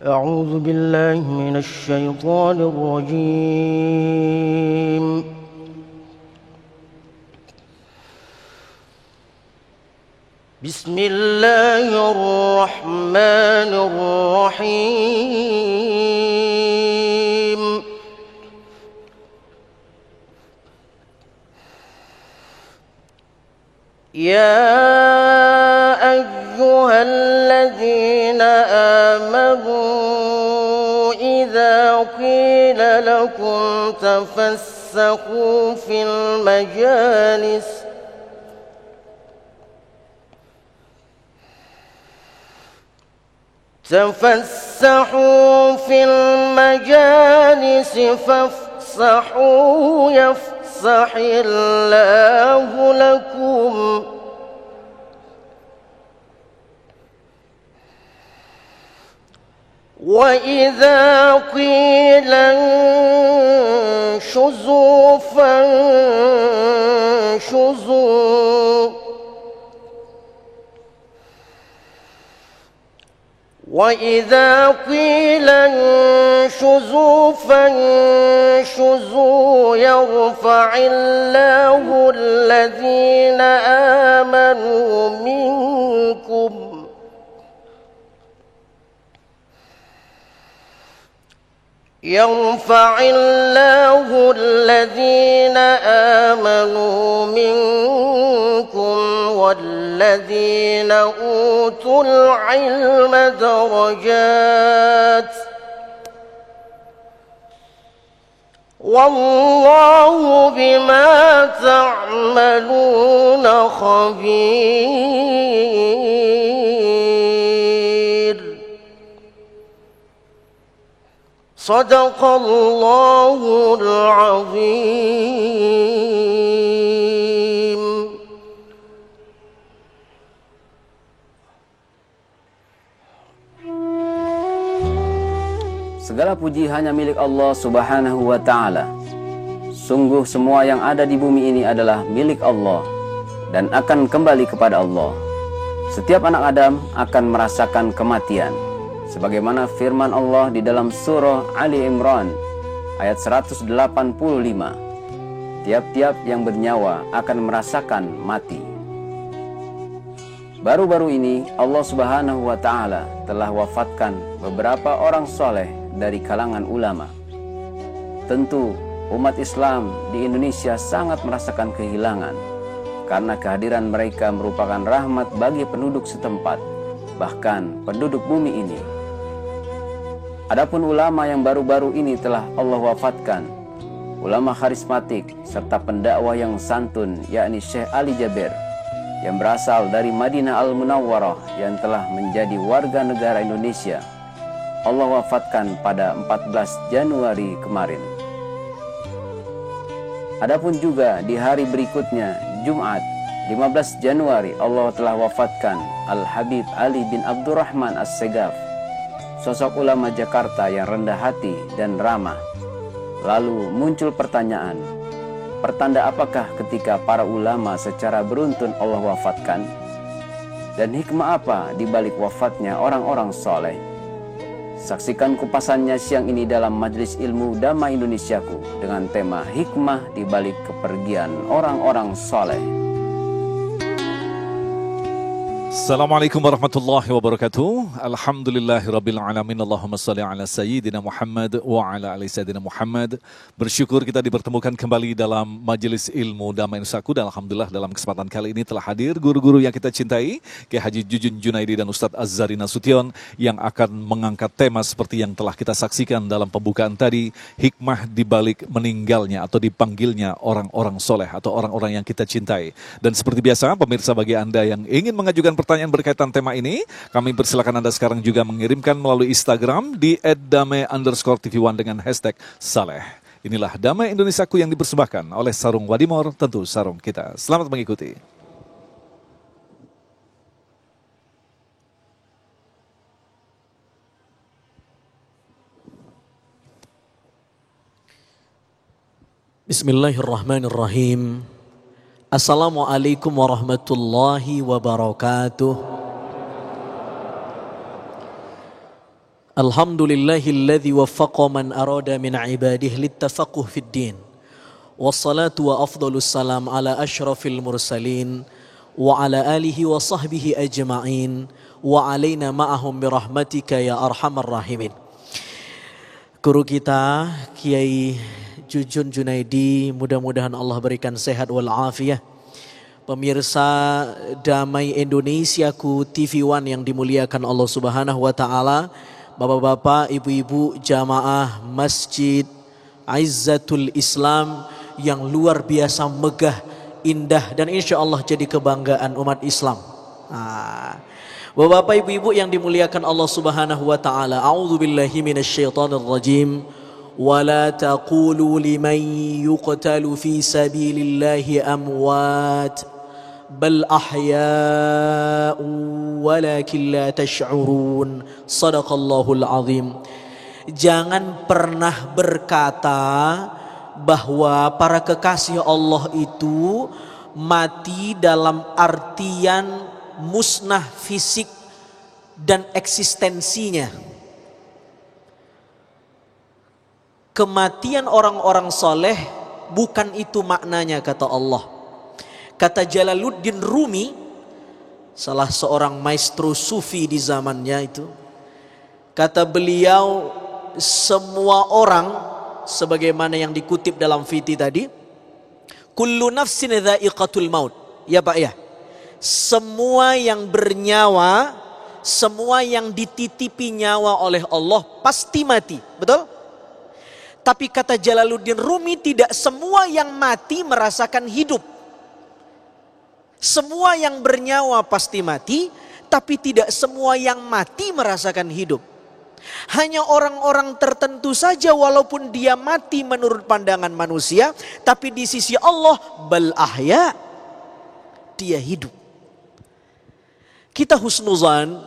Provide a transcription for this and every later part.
أعوذ بالله من الشيطان الرجيم. بسم الله الرحمن الرحيم. يا أيها الذين آمنوا إذا قيل لكم تفسحوا في المجالس فافسحوا يفسح الله لكم وإذا قيل انشزوا فانشزوا وإذا قيل انشزوا فانشزوا يرفع الله الذين آمنوا منكم والذين أوتوا العلم درجات والله بما تعملون خبير. صدق الله العظيم. Segala puji hanya milik Allah Subhanahu wa Ta'ala. Sungguh semua yang ada di bumi ini adalah milik Allah dan akan kembali kepada Allah. Setiap anak Adam akan merasakan kematian, sebagaimana firman Allah di dalam surah Ali Imran ayat 185. Tiap-tiap yang bernyawa akan merasakan mati. Baru-baru ini Allah Subhanahu wa Ta'ala telah wafatkan beberapa orang soleh dari kalangan ulama. Tentu umat Islam di Indonesia sangat merasakan kehilangan karena kehadiran mereka merupakan rahmat bagi penduduk setempat, bahkan penduduk bumi ini. Adapun ulama yang baru-baru ini telah Allah wafatkan, ulama karismatik serta pendakwah yang santun, yakni Syekh Ali Jaber yang berasal dari Madinah Al-Munawwarah yang telah menjadi warga negara Indonesia. Allah wafatkan pada 14 Januari kemarin. Adapun juga di hari berikutnya, Jumat 15 Januari, Allah telah wafatkan Al-Habib Ali bin Abdurrahman As-Segaf, sosok ulama Jakarta yang rendah hati dan ramah. Lalu muncul pertanyaan, pertanda apakah ketika para ulama secara beruntun Allah wafatkan? Dan hikmah apa di balik wafatnya orang-orang soleh? Saksikan kupasannya siang ini dalam Majelis Ilmu Dhamma Indonesiaku dengan tema hikmah di balik kepergian orang-orang soleh. Assalamualaikum warahmatullahi wabarakatuh. Alhamdulillahirabbil alamin. Allahumma shalli ala sayyidina Muhammad wa ala ali sayyidina Muhammad. Bersyukur kita dipertemukan kembali dalam Majelis Ilmu Dhamma Indonesiaku, dan alhamdulillah dalam kesempatan kali ini telah hadir guru-guru yang kita cintai, Kiai Haji Jujun Junaidi dan Ustadz Azhari Nasution, yang akan mengangkat tema seperti yang telah kita saksikan dalam pembukaan tadi, hikmah di balik meninggalnya atau dipanggilnya orang-orang soleh atau orang-orang yang kita cintai. Dan seperti biasa pemirsa, bagi Anda yang ingin mengajukan pertanyaan berkaitan tema ini, kami persilakan Anda sekarang juga mengirimkan melalui Instagram di @dame_tv1 dengan hashtag Saleh. Inilah Damai Indonesiaku yang dipersembahkan oleh Sarung Wadimor, tentu sarung kita. Selamat mengikuti. Bismillahirrahmanirrahim. Assalamualaikum warahmatullahi wabarakatuh. Alhamdulillahilladzi waffaqa man arada min ibadihi littafaqquh fid din. Wassalatu wa afdalus salam ala asyrafil mursalin wa ala alihi wa sahbihi ajma'in wa alaina ma'ahum birahmatika ya arhamar rahimin. Guru kita Kiai Jujun Junaidi, mudah-mudahan Allah berikan sehat wal afiyah. Pemirsa Damai Indonesiaku TV One yang dimuliakan Allah Subhanahu wa taala, bapak-bapak, ibu-ibu, jamaah Masjid Izzatul Islam yang luar biasa megah, indah dan insya Allah jadi kebanggaan umat Islam. Bapak-bapak, ibu-ibu yang dimuliakan Allah Subhanahu wa taala, a'udzubillahi minasyaitonir rajim. ولا تقولوا لمن يقتل في سبيل الله أموات بل أحياء ولكن لا تشعرون صدق الله العظيم. Jangan pernah berkata bahwa para kekasih Allah itu mati dalam artian musnah fisik dan eksistensinya. Kematian orang-orang soleh bukan itu maknanya, kata Allah. Kata Jalaluddin Rumi, salah seorang maestro sufi di zamannya itu, kata beliau, semua orang, sebagaimana yang dikutip dalam fiti tadi, kullu nafsin dha'iqatul maut. Ya Pak ya, semua yang bernyawa, semua yang dititipi nyawa oleh Allah pasti mati, betul? Tapi kata Jalaluddin Rumi, tidak semua yang mati merasakan hidup. Semua yang bernyawa pasti mati, tapi tidak semua yang mati merasakan hidup. Hanya orang-orang tertentu saja walaupun dia mati menurut pandangan manusia, tapi di sisi Allah bal ahya, dia hidup. Kita husnuzan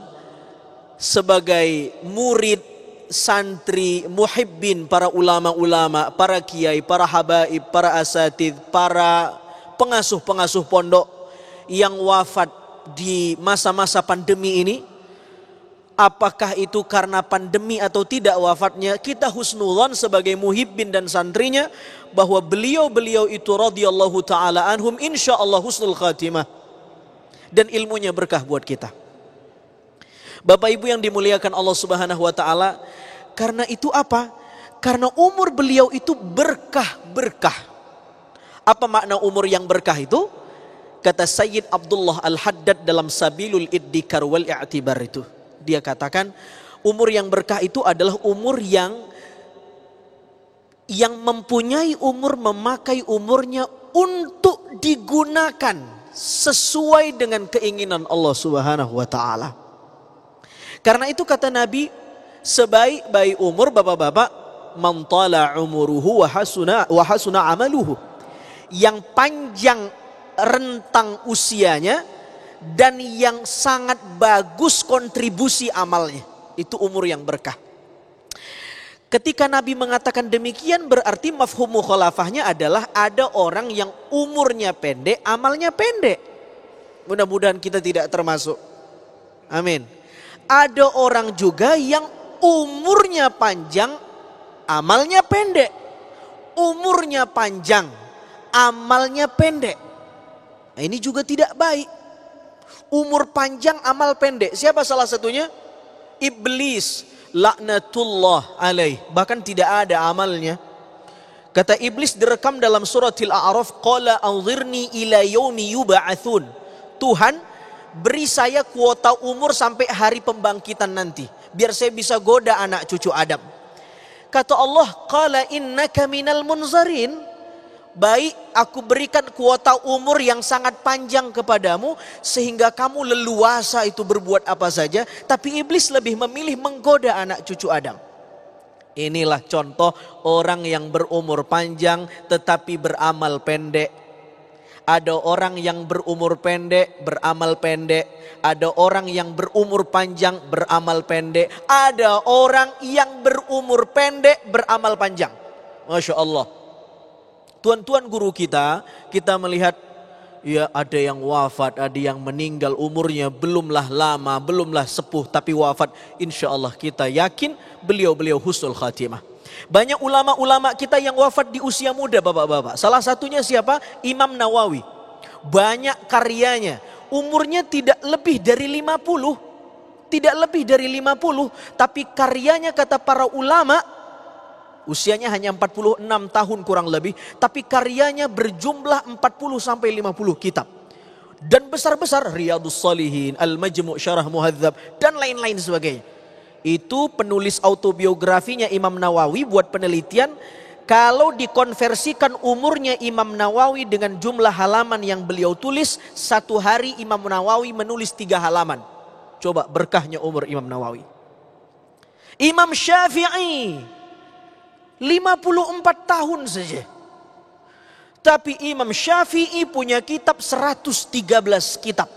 sebagai murid, santri, muhibbin, para ulama-ulama, para kiai, para habaib, para asatid, para pengasuh-pengasuh pondok yang wafat di masa-masa pandemi ini, apakah itu karena pandemi atau tidak wafatnya, kita husnuzan sebagai muhibbin dan santrinya bahwa beliau-beliau itu radhiyallahu taala anhum insyaallah husnul khatimah dan ilmunya berkah buat kita. Bapak Ibu yang dimuliakan Allah Subhanahu wa taala, karena itu apa? Karena umur beliau itu berkah-berkah. Apa makna umur yang berkah itu? Kata Sayyid Abdullah Al-Haddad dalam Sabilul Iddikar wal I'tibar itu, dia katakan umur yang berkah itu adalah umur yang mempunyai umur, memakai umurnya untuk digunakan sesuai dengan keinginan Allah Subhanahu wa taala. Karena itu kata Nabi, sebaik-baik umur bapak-bapak, man tala umuruhu wa hasuna amaluhu. Yang panjang rentang usianya dan yang sangat bagus kontribusi amalnya. Itu umur yang berkah. Ketika Nabi mengatakan demikian, berarti mafhum mukhalafahnya adalah ada orang yang umurnya pendek, amalnya pendek. Mudah-mudahan kita tidak termasuk. Amin. Ada orang juga yang umurnya panjang, amalnya pendek. Umurnya panjang, amalnya pendek. Nah, ini juga tidak baik. Umur panjang, amal pendek. Siapa salah satunya? Iblis, laknatullah alaih. Bahkan tidak ada amalnya. Kata Iblis direkam dalam suratil A'raf, qala anzirni ila yaumi yub'atsun. Tuhan, beri saya kuota umur sampai hari pembangkitan nanti, biar saya bisa goda anak cucu Adam. Kata Allah, qala innaka minal munzarin. Baik, aku berikan kuota umur yang sangat panjang kepadamu sehingga kamu leluasa itu berbuat apa saja. Tapi iblis lebih memilih menggoda anak cucu Adam. Inilah contoh orang yang berumur panjang tetapi beramal pendek. Ada orang yang berumur pendek, beramal pendek. Ada orang yang berumur panjang, beramal pendek. Ada orang yang berumur pendek, beramal panjang. Masya Allah. Tuan-tuan guru kita melihat Ya, ada yang wafat, ada yang meninggal umurnya belumlah lama, belumlah sepuh, tapi wafat. Insya Allah kita yakin beliau-beliau husnul khatimah. Banyak ulama-ulama kita yang wafat di usia muda, bapak-bapak. Salah satunya siapa? Imam Nawawi. Banyak karyanya, umurnya tidak lebih dari 50. Tidak lebih dari 50, tapi karyanya kata para ulama, usianya hanya 46 tahun kurang lebih, tapi karyanya berjumlah 40 sampai 50 kitab. Dan besar-besar, Riyadhus Shalihin, Al-Majmu' Syarah Muhadzab, dan lain-lain sebagainya. Itu penulis autobiografinya Imam Nawawi buat penelitian. Kalau dikonversikan umurnya Imam Nawawi dengan jumlah halaman yang beliau tulis, satu hari Imam Nawawi menulis 3 halaman. Coba berkahnya umur Imam Nawawi. Imam Syafi'i 54 tahun saja. Tapi Imam Syafi'i punya kitab 113 kitab.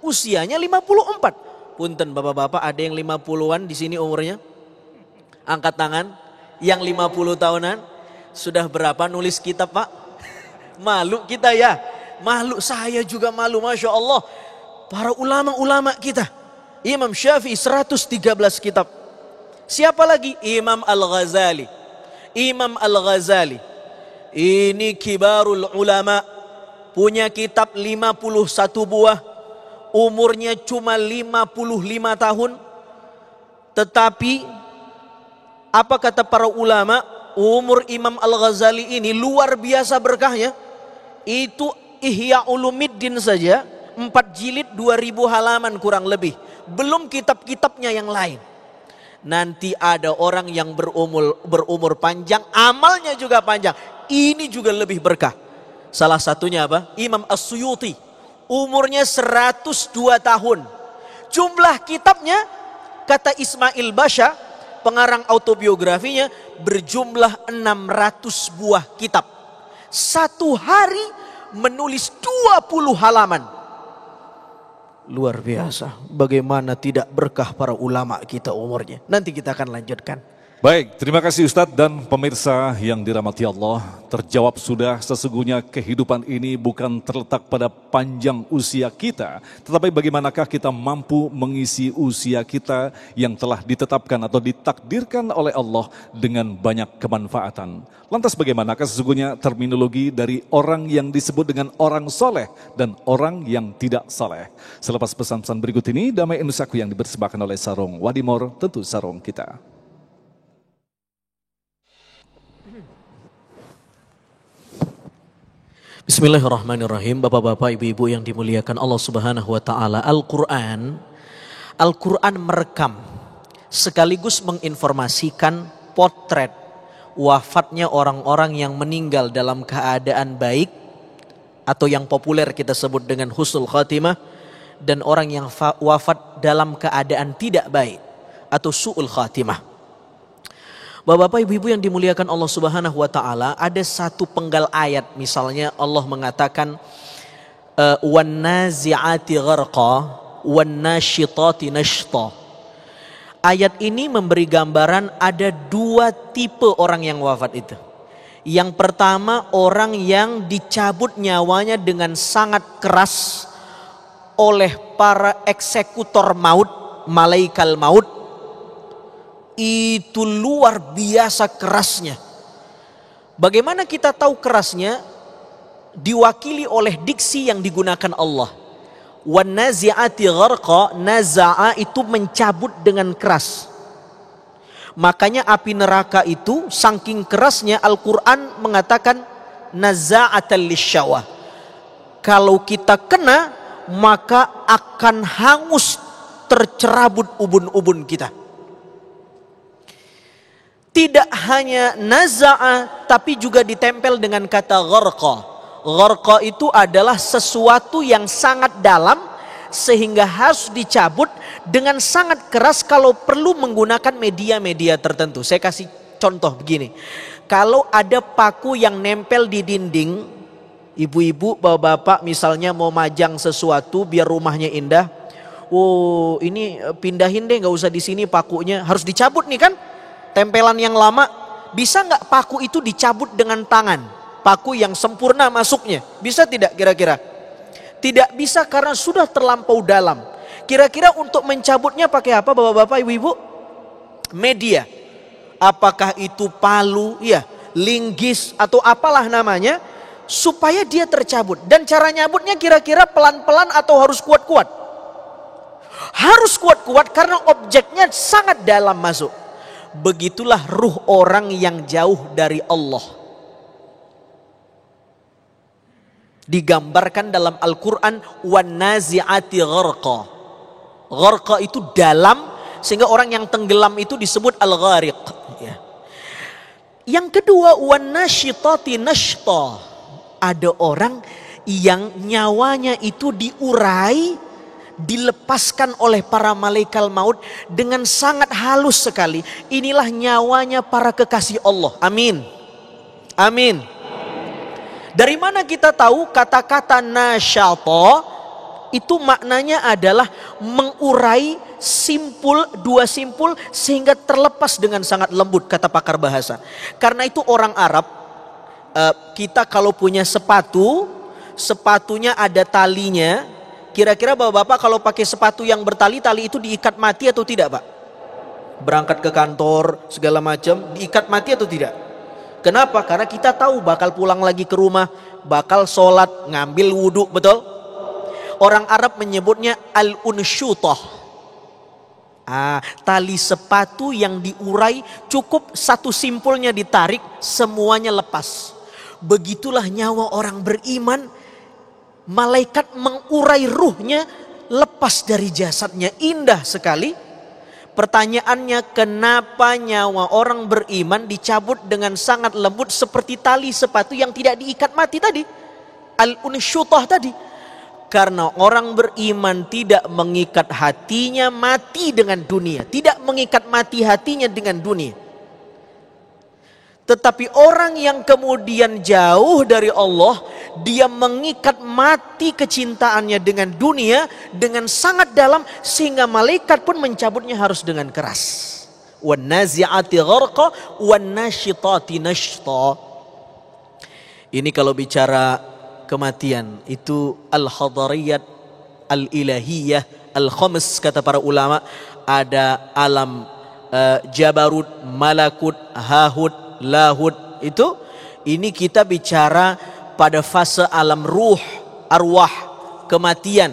Usianya 54. Punten bapak-bapak, ada yang 50-an di sini umurnya? Angkat tangan. Yang 50 tahunan. Sudah berapa nulis kitab, Pak? Malu kita ya. Malu, saya juga malu, Masya Allah. Para ulama-ulama kita. Imam Syafi'i 113 kitab. Siapa lagi? Imam Al-Ghazali. Imam Al-Ghazali. Ini kibarul ulama. Punya kitab 51 buah. Umurnya cuma 55 tahun. Tetapi apa kata para ulama? Umur Imam Al-Ghazali ini luar biasa berkahnya. Itu Ihya Ulumiddin saja 4 jilid 2000 halaman kurang lebih. Belum kitab-kitabnya yang lain. Nanti ada orang yang berumur panjang, amalnya juga panjang. Ini juga lebih berkah. Salah satunya apa? Imam As-Suyuti. Umurnya 102 tahun. Jumlah kitabnya, kata Ismail Basha, pengarang autobiografinya, berjumlah 600 buah kitab. Satu hari menulis 20 halaman. Luar biasa. Bagaimana tidak berkah para ulama kita umurnya. Nanti kita akan lanjutkan. Baik, terima kasih Ustadz dan pemirsa yang dirahmati Allah. Terjawab sudah, sesungguhnya kehidupan ini bukan terletak pada panjang usia kita, tetapi bagaimanakah kita mampu mengisi usia kita yang telah ditetapkan atau ditakdirkan oleh Allah dengan banyak kemanfaatan. Lantas bagaimanakah sesungguhnya terminologi dari orang yang disebut dengan orang soleh dan orang yang tidak soleh. Selepas pesan-pesan berikut ini, Damai Nusaku yang dipersembahkan oleh Sarung Wadimor, tentu sarung kita. Bismillahirrahmanirrahim. Bapak-bapak, ibu-ibu yang dimuliakan Allah Subhanahu wa taala, Al-Qur'an merekam sekaligus menginformasikan potret wafatnya orang-orang yang meninggal dalam keadaan baik atau yang populer kita sebut dengan husnul khatimah, dan orang yang wafat dalam keadaan tidak baik atau su'ul khatimah. Bapak-bapak, ibu-ibu yang dimuliakan Allah Subhanahu wa taala, ada satu penggal ayat, misalnya Allah mengatakan wan nazi'ati gharqa wan nasyitati nashta. Ayat ini memberi gambaran ada 2 tipe orang yang wafat itu. Yang pertama, orang yang dicabut nyawanya dengan sangat keras oleh para eksekutor maut, malaikal maut. Itu luar biasa kerasnya. Bagaimana kita tahu kerasnya? Diwakili oleh diksi yang digunakan Allah. Wan nazi'ati gharqa, naza'a itu mencabut dengan keras. Makanya api neraka itu saking kerasnya Al-Quran mengatakan naza'atan lisyawah. Kalau kita kena, maka akan hangus, tercerabut ubun-ubun kita. Tidak hanya naza'a, tapi juga ditempel dengan kata gharqa. Gharqa itu adalah sesuatu yang sangat dalam sehingga harus dicabut dengan sangat keras kalau perlu menggunakan media-media tertentu. Saya kasih contoh begini. Kalau ada paku yang nempel di dinding, ibu-ibu, bapak-bapak misalnya mau majang sesuatu biar rumahnya indah. Oh, ini pindahin deh, nggak usah di sini pakunya, harus dicabut nih kan? Tempelan yang lama, bisa nggak paku itu dicabut dengan tangan? Paku yang sempurna masuknya, bisa tidak kira-kira? Tidak bisa karena sudah terlampau dalam. Kira-kira untuk mencabutnya pakai apa bapak-bapak, ibu-ibu? Media. Apakah itu palu, ya, linggis atau apalah namanya, supaya dia tercabut. Dan cara nyabutnya kira-kira pelan-pelan atau harus kuat-kuat? Harus kuat-kuat karena objeknya sangat dalam masuk. Begitulah ruh orang yang jauh dari Allah. Digambarkan dalam Al-Quran, wan nazi'ati gharqa. Gharqa itu dalam, sehingga orang yang tenggelam itu disebut al-ghariq. Ya. Yang kedua, wan nasyitati nashta. Ada orang yang nyawanya itu diurai, dilepaskan oleh para malaikat maut dengan sangat halus sekali. Inilah nyawanya para kekasih Allah. Amin. Amin. Dari mana kita tahu kata-kata nasyata itu maknanya adalah mengurai simpul, dua simpul sehingga terlepas dengan sangat lembut, kata pakar bahasa. Karena itu orang Arab, kita kalau punya sepatu, sepatunya ada talinya. Kira-kira bapak-bapak kalau pakai sepatu yang bertali, tali itu diikat mati atau tidak, Pak? Berangkat ke kantor segala macam, diikat mati atau tidak? Kenapa? Karena kita tahu bakal pulang lagi ke rumah, bakal sholat, ngambil wudhu, betul? Orang Arab menyebutnya al-unsyutah. Tali sepatu yang diurai, cukup satu simpulnya ditarik, semuanya lepas. Begitulah nyawa orang beriman, malaikat mengurai ruhnya, lepas dari jasadnya. Indah sekali. Pertanyaannya, kenapa nyawa orang beriman dicabut dengan sangat lembut seperti tali sepatu yang tidak diikat mati tadi? Al-unsyutah tadi. Karena orang beriman tidak mengikat hatinya mati dengan dunia. Tidak mengikat mati hatinya dengan dunia. Tetapi orang yang kemudian jauh dari Allah, dia mengikat mati kecintaannya dengan dunia dengan sangat dalam, sehingga malaikat pun mencabutnya harus dengan keras. Wan nazi'ati gharqa wan nasyitati nashta. Ini kalau bicara kematian, itu al-hadariyat, al-ilahiyah, al-khams kata para ulama. Ada alam jabarut, malakut, hahut, lahud. Itu ini kita bicara pada fase alam ruh, arwah, kematian.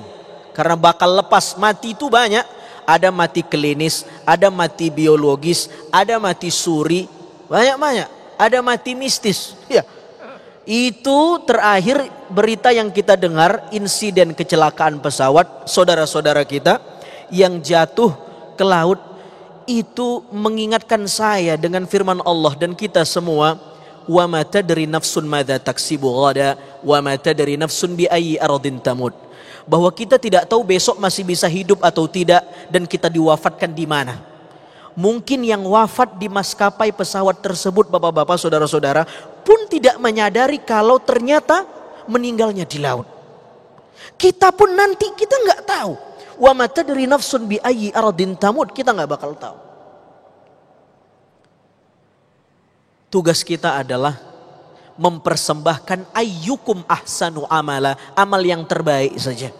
Karena bakal lepas mati itu banyak. Ada mati klinis, ada mati biologis, ada mati suri, banyak-banyak. Ada mati mistis. Ya. Itu terakhir berita yang kita dengar, insiden kecelakaan pesawat saudara-saudara kita yang jatuh ke laut. Itu mengingatkan saya dengan firman Allah dan kita semua, wa ma tadri nafsun madza taksibu ghada wa ma tadri nafsun bi ayyi ardin tamut. Bahwa kita tidak tahu besok masih bisa hidup atau tidak, dan kita diwafatkan di mana. Mungkin yang wafat di maskapai pesawat tersebut, bapak-bapak, saudara-saudara, pun tidak menyadari kalau ternyata meninggalnya di laut. Kita pun nanti kita nggak tahu. Wa ma tadri nafsun bi ayyi ardin tamut, kita nggak bakal tahu. Tugas kita adalah mempersembahkan ayyukum ahsanu amala, amal yang terbaik saja.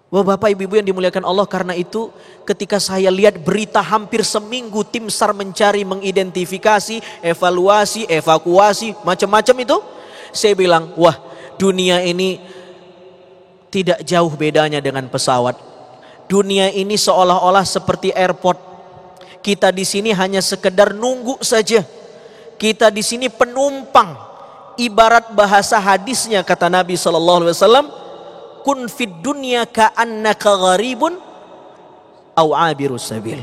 Wah, Bapak Ibu yang dimuliakan Allah, karena itu ketika saya lihat berita hampir seminggu tim SAR mencari, mengidentifikasi, evaluasi, evakuasi, macam-macam itu, saya bilang, wah, dunia ini tidak jauh bedanya dengan pesawat. Dunia ini seolah-olah seperti airport. Kita di sini hanya sekedar nunggu saja. Kita di sini penumpang. Ibarat bahasa hadisnya kata Nabi SAW, kun fid dunya ka'annaka gharibun aw abirus sabil.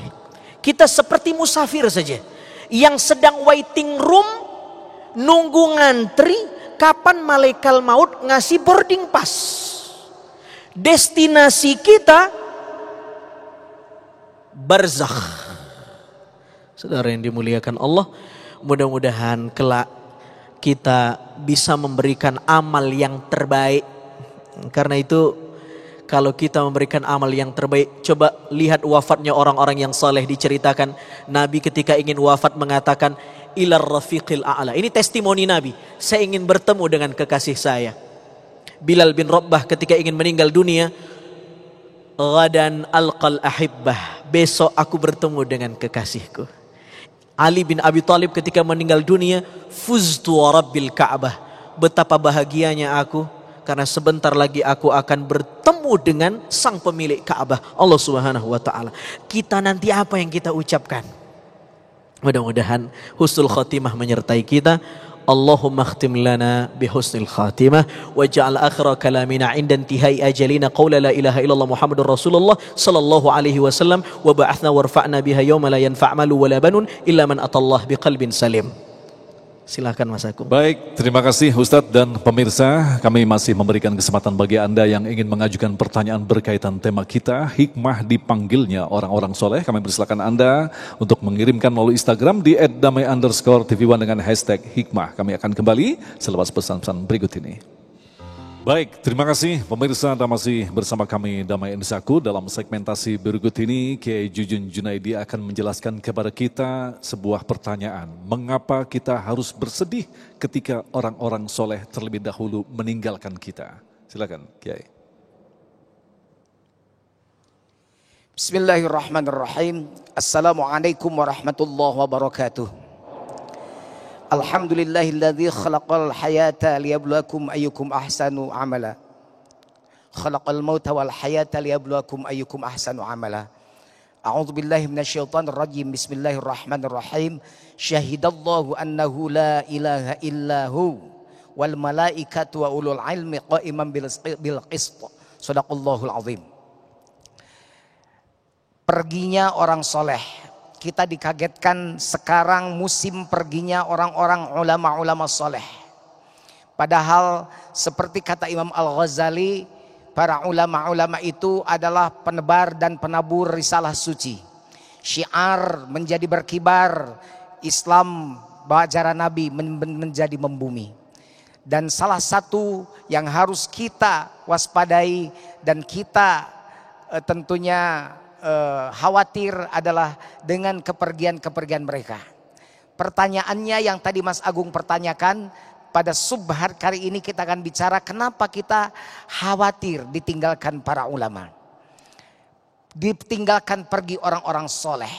Kita seperti musafir saja yang sedang waiting room, nunggu ngantri kapan malaikat maut ngasih boarding pass. Destinasi kita barzakh. Saudara yang dimuliakan Allah, mudah-mudahan kelak kita bisa memberikan amal yang terbaik. Karena itu kalau kita memberikan amal yang terbaik, coba lihat wafatnya orang-orang yang saleh diceritakan. Nabi ketika ingin wafat mengatakan ilar rafiqil a'la. Ini testimoni Nabi. Saya ingin bertemu dengan kekasih saya. Bilal bin Rabbah ketika ingin meninggal dunia, ghadan alqal ahibbah, besok aku bertemu dengan kekasihku. Ali bin Abi Thalib ketika meninggal dunia, fuztu wa rabbil Ka'bah, betapa bahagianya aku karena sebentar lagi aku akan bertemu dengan sang pemilik Ka'bah, Allah Subhanahu wa taala. Kita nanti apa yang kita ucapkan? Mudah-mudahan husnul khatimah menyertai kita. Allahumma khtim lana bihusnil khatimah waj'al akhira kalamina 'inda intihai ajalina qawla la ilaha illallah Muhammadur Rasulullah sallallahu alaihi wasallam wa ba'athna warfa'na biha yawma la yanfa' malu wala banun illa man atallah biqalbin salim. Silakan Mas Agung. Baik, terima kasih Ustadz dan pemirsa. Kami masih memberikan kesempatan bagi Anda yang ingin mengajukan pertanyaan berkaitan tema kita, hikmah dipanggilnya orang-orang soleh. Kami persilakan Anda untuk mengirimkan melalui Instagram di @damai_tv1 dengan hashtag hikmah. Kami akan kembali selepas pesan-pesan berikut ini. Baik, terima kasih pemirsa, Anda masih bersama kami Damai Insaku. Dalam segmentasi berikut ini, Kiai Jujun Junaidi akan menjelaskan kepada kita sebuah pertanyaan. Mengapa kita harus bersedih ketika orang-orang soleh terlebih dahulu meninggalkan kita? Silakan Kiai. Bismillahirrahmanirrahim. Assalamualaikum warahmatullahi wabarakatuh. Alhamdulillahilladzi khalaqal hayata liyabluwakum ayyukum ahsanu amala. Khalaqal mauta wal hayata liyabluwakum ayyukum ahsanu amala. A'udzu billahi minasyaitonir rajim. Bismillahirrahmanirrahim. Syahidallahu annahu la ilaha illahu wal malaikatu wa ulul ilmi qa'iman bil qist. Shadaqallahul azim. Perginya orang soleh. Kita dikagetkan sekarang musim perginya orang-orang ulama-ulama soleh. Padahal seperti kata Imam Al-Ghazali, para ulama-ulama itu adalah penebar dan penabur risalah suci. Syiar menjadi berkibar, Islam ajaran Nabi menjadi membumi. Dan salah satu yang harus kita waspadai dan kita tentunya khawatir adalah dengan kepergian-kepergian mereka. Pertanyaannya yang tadi Mas Agung pertanyakan, pada subhat kali ini kita akan bicara kenapa kita khawatir ditinggalkan para ulama, ditinggalkan pergi orang-orang soleh.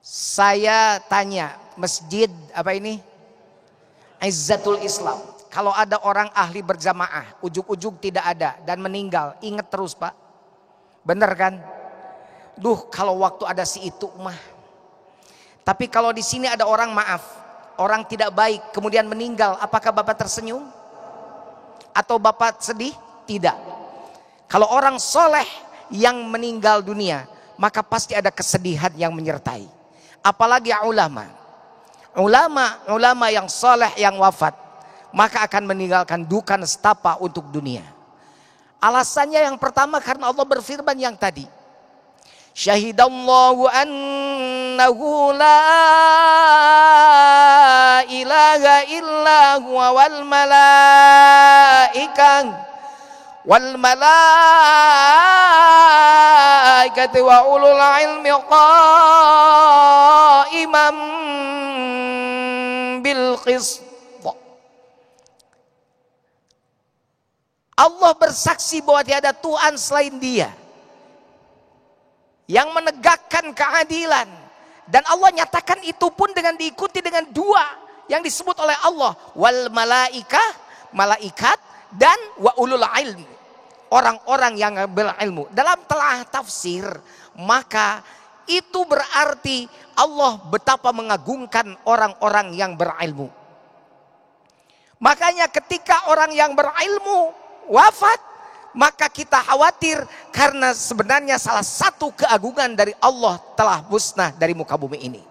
Saya tanya, masjid apa ini? Izzatul Islam. Kalau ada orang ahli berjamaah, ujug-ujug tidak ada dan meninggal, ingat terus Pak. Benar kan? Duh, kalau waktu ada si itu mah. Tapi kalau di sini ada orang maaf, orang tidak baik, kemudian meninggal, apakah Bapak tersenyum? Atau Bapak sedih? Tidak. Kalau orang soleh yang meninggal dunia, maka pasti ada kesedihan yang menyertai. Apalagi ulama. Ulama yang soleh yang wafat, maka akan meninggalkan duka nestapa untuk dunia. Alasannya yang pertama karena Allah berfirman yang tadi. Syahidallahu annahu la ilaha illa huwa wal malaikati wa ulul ilmi qa'iman bil qist. Allah bersaksi bahwa tiada Tuhan selain Dia yang menegakkan keadilan, dan Allah nyatakan itu pun dengan diikuti dengan dua yang disebut oleh Allah, wal malaikat dan wa ulul ilmi, orang-orang yang berilmu. Dalam telah tafsir, maka itu berarti Allah betapa mengagungkan orang-orang yang berilmu. Makanya ketika orang yang berilmu wafat, maka kita khawatir karena sebenarnya salah satu keagungan dari Allah telah musnah dari muka bumi ini.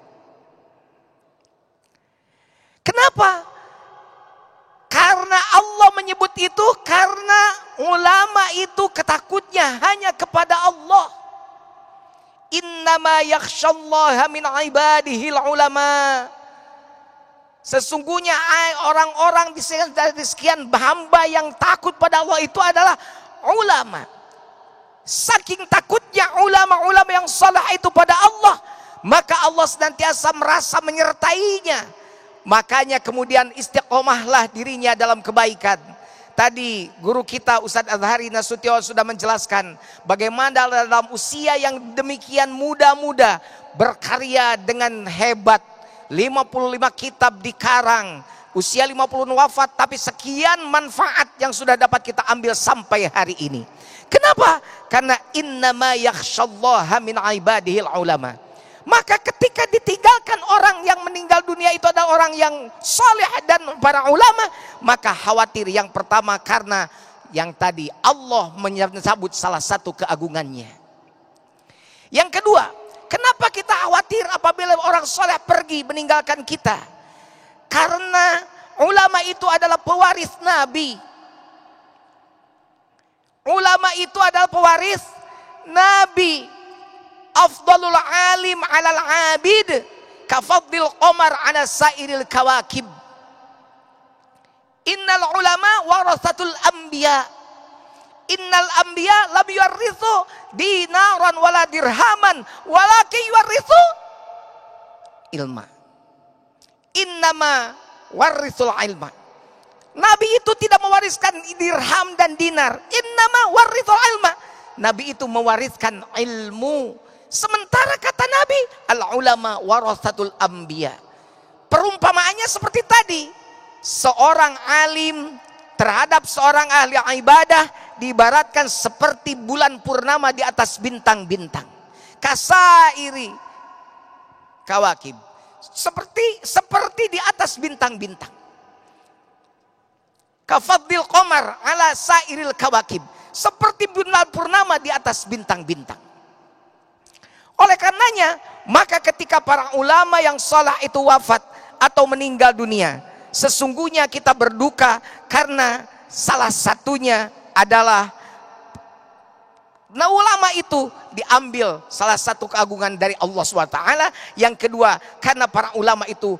Kenapa? Karena Allah menyebut itu karena ulama itu ketakutnya hanya kepada Allah. Innama yakhsyallaha min ibadihil ulama. Sesungguhnya orang-orang dari sekian hamba yang takut pada Allah itu adalah ulama. Saking takutnya ulama-ulama yang saleh itu pada Allah, maka Allah senantiasa merasa menyertainya. Makanya kemudian istiqomahlah dirinya dalam kebaikan. tadi guru kita Ustadz Azhari Nasution sudah menjelaskan bagaimana dalam usia yang demikian muda-muda berkarya dengan hebat. 55 kitab dikarang, usia 50 wafat, tapi sekian manfaat yang sudah dapat kita ambil sampai hari ini. Kenapa? Karena innama yakhsyallaha min ibadihil ulama. Maka ketika ditinggalkan orang yang meninggal dunia itu adalah orang yang saleh dan para ulama, maka khawatir yang pertama karena yang tadi Allah menyebut salah satu keagungannya. Yang kedua, kenapa kita khawatir apabila orang saleh pergi meninggalkan kita? Karena ulama itu adalah pewaris Nabi. Ulama itu adalah pewaris Nabi. Afdalul alim alal abid kafadlil qamar ala sairil kawakib. Innal ulama warasatul anbiya. Innal anbiya lam yuwarrithu dinaran wala dirhaman walakin yuwarrithu ilma. Innama warithul ilma. Nabi itu tidak mewariskan dirham dan dinar. Innama warithul ilma. Nabi itu mewariskan ilmu. Sementara kata Nabi, al-ulama warasatul anbiya. Perumpamaannya seperti tadi. Seorang alim terhadap seorang ahli ibadah diibaratkan seperti bulan purnama di atas bintang-bintang. Kasairi kawakib. Seperti di atas bintang-bintang. Kafadil qamar ala sairil kawakib. Seperti bulan purnama di atas bintang-bintang. Oleh karenanya, maka ketika para ulama yang saleh itu wafat atau meninggal dunia, sesungguhnya kita berduka karena salah satunya adalah ulama itu diambil salah satu keagungan dari Allah SWT. Yang kedua, karena para ulama itu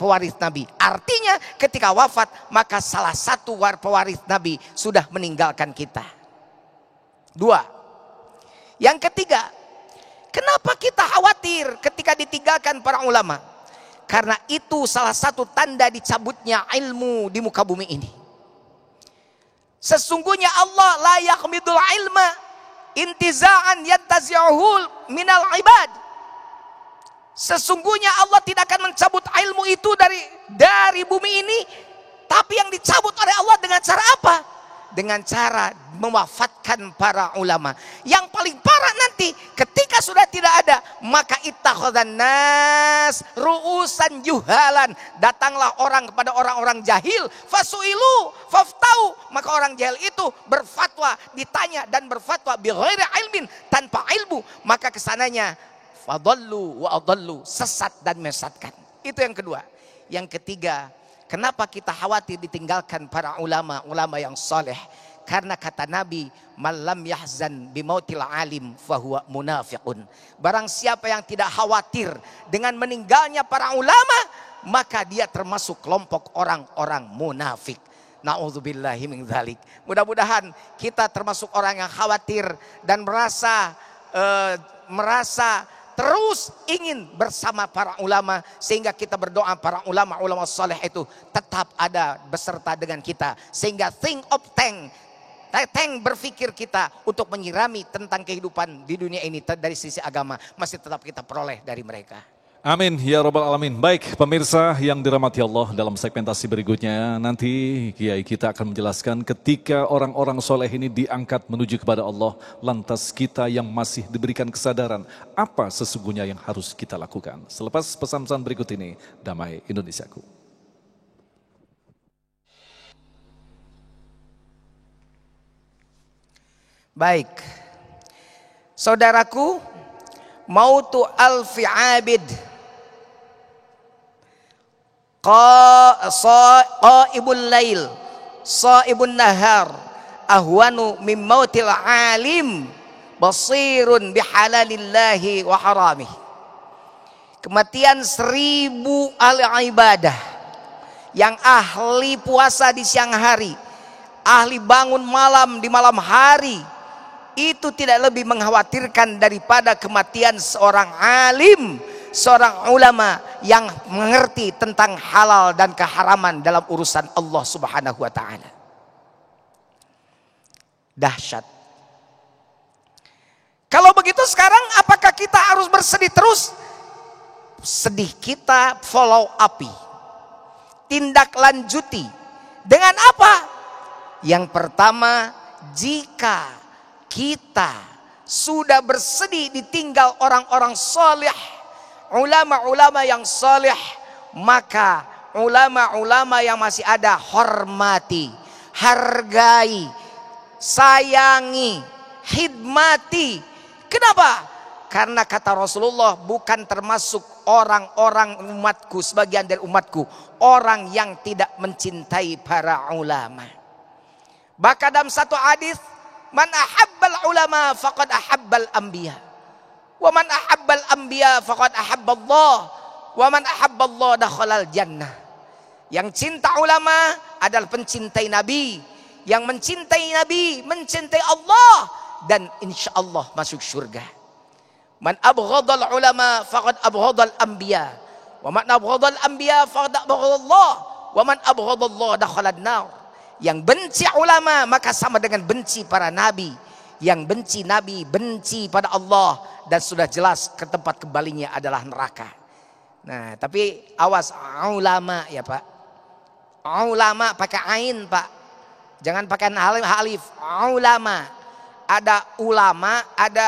pewaris Nabi. Artinya ketika wafat, maka salah satu pewaris Nabi sudah meninggalkan kita. Dua. Yang ketiga, kenapa kita khawatir ketika ditinggalkan para ulama? Karena itu salah satu tanda dicabutnya ilmu di muka bumi ini. Sesungguhnya Allah la yakhmidul ilma intiza'an yantazi'uhu minal ibad. Sesungguhnya Allah tidak akan mencabut ilmu itu dari bumi ini, tapi yang dicabut oleh Allah dengan cara apa? Dengan cara mewafatkan para ulama. Yang paling parah nanti ketika sudah tidak ada, maka ittakhadhan nas ru'usan juhalan. Datanglah orang kepada orang-orang jahil, fasuilu faftau, maka orang jahil itu berfatwa, ditanya dan berfatwa bighairi ilmin, tanpa ilmu, maka kesananya fadallu wa adallu, sesat dan menyesatkan. Itu yang kedua. Yang ketiga, kenapa kita khawatir ditinggalkan para ulama yang saleh? Karena kata Nabi, "Malam yahzan bimautil alim fahuwa munafiqun." Barang siapa yang tidak khawatir dengan meninggalnya para ulama, maka dia termasuk kelompok orang-orang munafik. Na'udzubillahi min dzalik. Mudah-mudahan kita termasuk orang yang khawatir dan merasa terus ingin bersama para ulama, sehingga kita berdoa para ulama saleh itu tetap ada beserta dengan kita, sehingga think of tank berpikir kita untuk menyirami tentang kehidupan di dunia ini dari sisi agama masih tetap kita peroleh dari mereka. Amin ya rabbal alamin. Baik pemirsa yang dirahmati Allah, dalam segmentasi berikutnya nanti Kiai kita akan menjelaskan ketika orang-orang soleh ini diangkat menuju kepada Allah, lantas kita yang masih diberikan kesadaran apa sesungguhnya yang harus kita lakukan. Selepas pesan-pesan berikut ini, damai Indonesiaku. Baik, saudaraku, mautu alfi abid qaibul lail saibun nahar ahwanu min mautil alim basirun bihalalillahi wa haramih. Kematian 1000 ahli ibadah yang ahli puasa di siang hari, ahli bangun malam di malam hari, itu tidak lebih mengkhawatirkan daripada kematian seorang alim, seorang ulama yang mengerti tentang halal dan keharaman dalam urusan Allah Subhanahu wa taala. Dahsyat. Kalau begitu sekarang apakah kita harus bersedih terus? Sedih kita follow up, tindak lanjuti. Dengan apa? Yang pertama, jika kita sudah bersedih ditinggal orang-orang saleh, ulama-ulama yang saleh, maka ulama-ulama yang masih ada hormati, hargai, sayangi, khidmati. Kenapa? Karena kata Rasulullah, bukan termasuk orang-orang umatku, sebagian dari umatku, orang yang tidak mencintai para ulama. Bahkan dalam satu hadis, man ahabbal ulama faqad ahabbal anbiya, wa man ahabbal anbiya faqad ahabballah, wa man ahabballah dakhalal jannah. Yang cinta ulama adalah pencintai Nabi, yang mencintai Nabi mencintai Allah, dan insya Allah masuk surga. Man abghadal ulama faqad abghadal anbiya, wa man abghadal anbiya faqad abghadallah, wa man abghadallah dakhalan nar. Yang benci ulama maka sama dengan benci para nabi. Yang benci nabi benci pada Allah, dan sudah jelas ke tempat kembalinya adalah neraka. Nah, tapi awas ulama ya Pak. Ulama pakai ain Pak. Jangan pakai alif. Ulama. Ada ulama, ada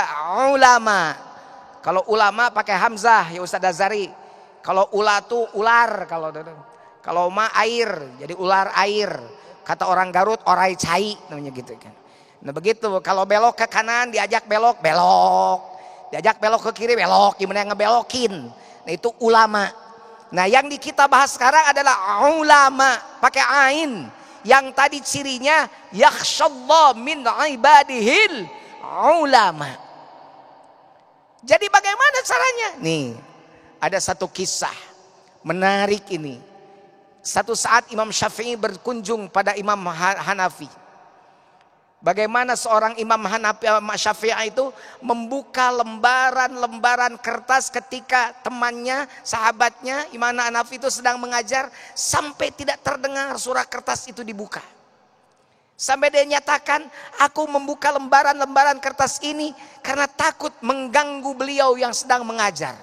ulama. Kalau ulama pakai hamzah ya Ustaz Azari. Kalau ula tuh ular, kalau ma air, jadi ular air. Kata orang Garut orai cai namanya gitu kan. Nah begitu, kalau belok ke kanan diajak belok, belok. Diajak belok ke kiri, belok. Gimana yang ngebelokin? Nah itu ulama. Nah yang kita bahas sekarang adalah ulama pakai ain. Yang tadi cirinya yakhsyallah min ibadihil ulama. Jadi bagaimana caranya? Nih, ada satu kisah menarik ini. Satu saat Imam Syafi'i berkunjung pada Imam Hanafi. Bagaimana seorang Imam Syafi'i itu membuka lembaran-lembaran kertas ketika temannya, sahabatnya Imam Hanafi itu sedang mengajar, sampai tidak terdengar surah kertas itu dibuka. Sampai dia nyatakan, aku membuka lembaran-lembaran kertas ini karena takut mengganggu beliau yang sedang mengajar.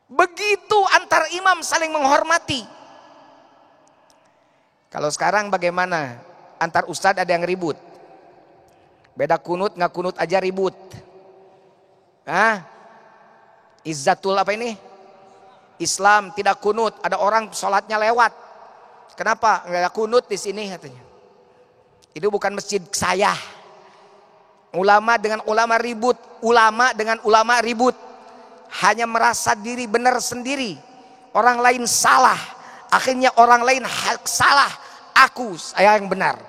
Begitu antar imam saling menghormati. Kalau sekarang bagaimana? Antar ustadz ada yang ribut. Beda kunut, nggak kunut aja ribut. Izzatul apa ini? Islam tidak kunut. Ada orang sholatnya lewat. Kenapa? Nggak kunut di sini katanya. Itu bukan masjid saya. Ulama dengan ulama ribut. Ulama dengan ulama ribut. Hanya merasa diri benar sendiri. Orang lain salah. Akhirnya orang lain salah. Saya yang benar.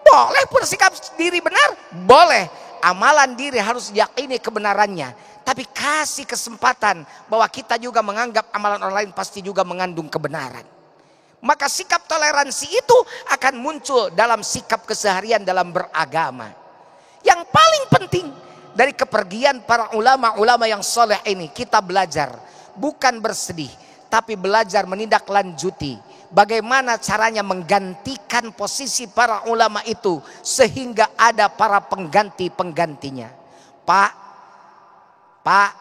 Boleh bersikap diri benar? Boleh. Amalan diri harus diyakini kebenarannya. Tapi kasih kesempatan bahwa kita juga menganggap amalan orang lain pasti juga mengandung kebenaran. Maka sikap toleransi itu akan muncul dalam sikap keseharian dalam beragama. Yang paling penting dari kepergian para ulama-ulama yang soleh ini, kita belajar bukan bersedih, tapi belajar menindaklanjuti bagaimana caranya menggantikan posisi para ulama itu sehingga ada para pengganti-penggantinya. Pak,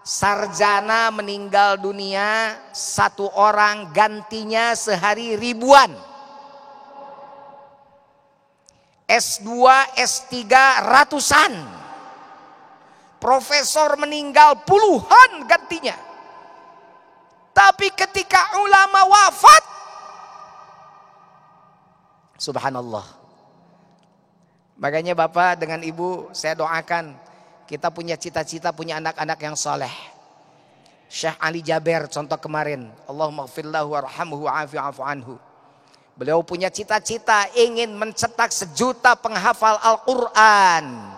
sarjana meninggal dunia, satu orang gantinya sehari ribuan. S2, S3 ratusan. Profesor meninggal puluhan gantinya. Tapi ketika ulama wafat, subhanallah. Makanya Bapak dengan Ibu saya doakan kita punya cita-cita punya anak-anak yang soleh. Syekh Ali Jaber contoh kemarin, Allahumma gfirlahu warhamhu wa'afi'afu anhu. Beliau punya cita-cita ingin mencetak 1 juta penghafal Al-Quran.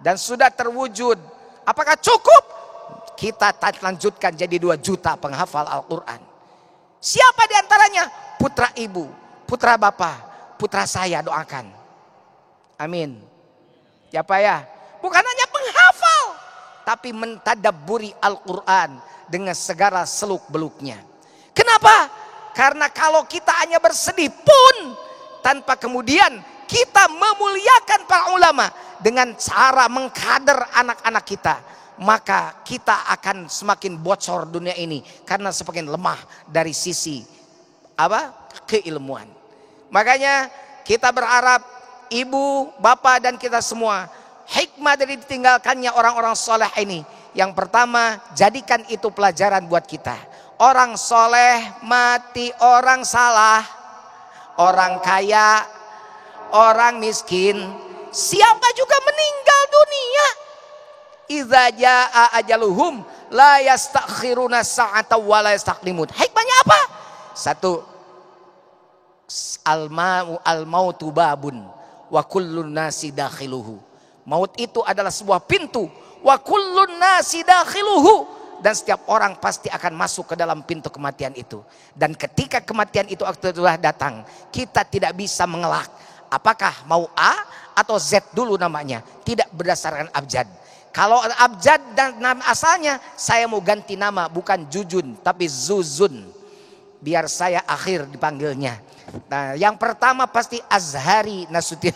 Dan sudah terwujud. Apakah cukup? Kita lanjutkan jadi 2 juta penghafal Al-Quran. Siapa diantaranya? Putra ibu, putra bapak, putra saya, doakan. Amin. Ya Pak ya. Bukan hanya penghafal, tapi mentadabburi Al-Quran dengan segala seluk beluknya. Kenapa? Karena kalau kita hanya bersedih pun tanpa kemudian kita memuliakan para ulama dengan cara mengkader anak-anak kita, maka kita akan semakin bocor dunia ini karena semakin lemah dari sisi keilmuan. Makanya kita berharap ibu, bapak dan kita semua, hikmah dari ditinggalkannya orang-orang soleh ini, yang pertama, jadikan itu pelajaran buat kita. Orang soleh mati, orang salah, orang kaya, orang miskin, siapa juga meninggal dunia. Idza jaa ajaluhum la yastakhiruna sa'ata wa la yastaqdimun. Hikmahnya apa? Satu, al-mautu babun wa kullun nasi dakhiluhu. Maut itu adalah sebuah pintu, wa kullun nasi dakhiluhu, dan setiap orang pasti akan masuk ke dalam pintu kematian itu. Dan ketika kematian itu telah datang, kita tidak bisa mengelak apakah mau A atau Z dulu namanya, tidak berdasarkan abjad. Kalau abjad dan nama asalnya, saya mau ganti nama, bukan Jujun tapi Zuzun, biar saya akhir dipanggilnya. Nah, yang pertama pasti Azhari Nasution.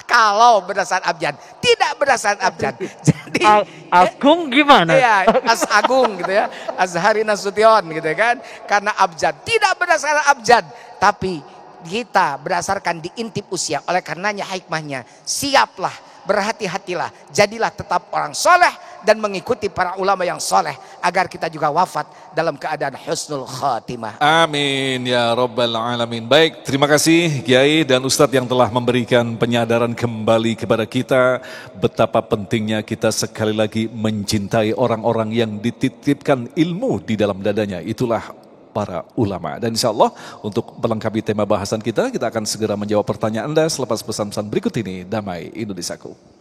Kalau berdasarkan abjad, tidak berdasarkan abjad. Jadi Agung gimana? Ya, Agung gitu ya, Azhari Nasution gitu kan. Karena abjad, tidak berdasarkan abjad, tapi kita berdasarkan diintip usia. Oleh karenanya hikmahnya, siaplah, berhati-hatilah, jadilah tetap orang soleh dan mengikuti para ulama yang soleh, agar kita juga wafat dalam keadaan husnul khatimah. Amin ya Rabbal Alamin. Baik, terima kasih Kiai dan Ustadz yang telah memberikan penyadaran kembali kepada kita betapa pentingnya kita sekali lagi mencintai orang-orang yang dititipkan ilmu di dalam dadanya. Itulah para ulama. Dan insya Allah untuk melengkapi tema bahasan kita akan segera menjawab pertanyaan Anda selepas pesan-pesan berikut ini. Damai Indonesiaku.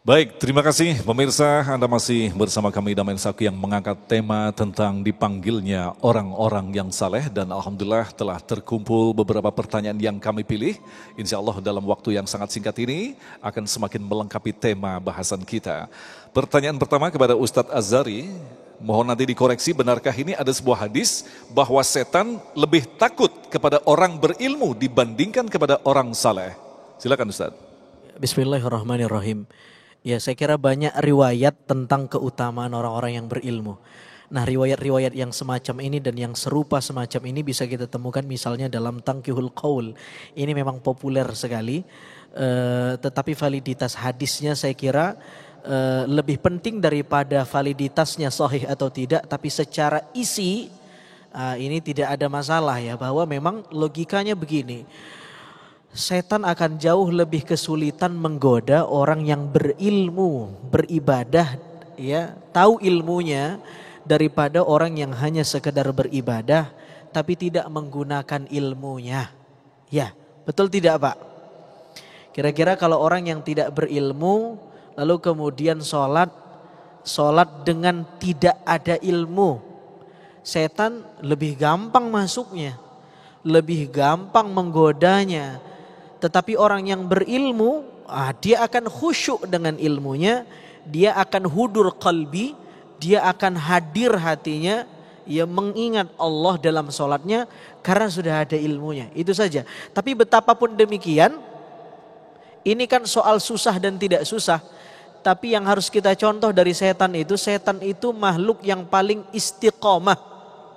Baik, terima kasih pemirsa, Anda masih bersama kami Damai Indonesiaku yang mengangkat tema tentang dipanggilnya orang-orang yang saleh, dan Alhamdulillah telah terkumpul beberapa pertanyaan yang kami pilih. Insya Allah dalam waktu yang sangat singkat ini akan semakin melengkapi tema bahasan kita. Pertanyaan pertama kepada Ustadz Azhari. Mohon nanti dikoreksi, benarkah ini ada sebuah hadis bahwa setan lebih takut kepada orang berilmu dibandingkan kepada orang saleh? Silakan Ustaz. Bismillahirrahmanirrahim. Ya, saya kira banyak riwayat tentang keutamaan orang-orang yang berilmu. Nah, riwayat-riwayat yang semacam ini dan yang serupa semacam ini bisa kita temukan misalnya dalam Tanqihul Qaul. Ini memang populer sekali, tetapi validitas hadisnya saya kira lebih penting daripada validitasnya sahih atau tidak. Tapi secara isi ini tidak ada masalah ya, bahwa memang logikanya begini. Setan akan jauh lebih kesulitan menggoda orang yang berilmu, beribadah, ya, tahu ilmunya, daripada orang yang hanya sekedar beribadah tapi tidak menggunakan ilmunya. Ya, betul tidak Pak? Kira-kira kalau orang yang tidak berilmu lalu kemudian sholat dengan tidak ada ilmu, setan lebih gampang masuknya, lebih gampang menggodanya. Tetapi orang yang berilmu, dia akan khusyuk dengan ilmunya, dia akan hudur qalbi, dia akan hadir hatinya, ia mengingat Allah dalam sholatnya karena sudah ada ilmunya. Itu saja. Tapi betapapun demikian, ini kan soal susah dan tidak susah. Tapi yang harus kita contoh dari setan itu makhluk yang paling istiqomah.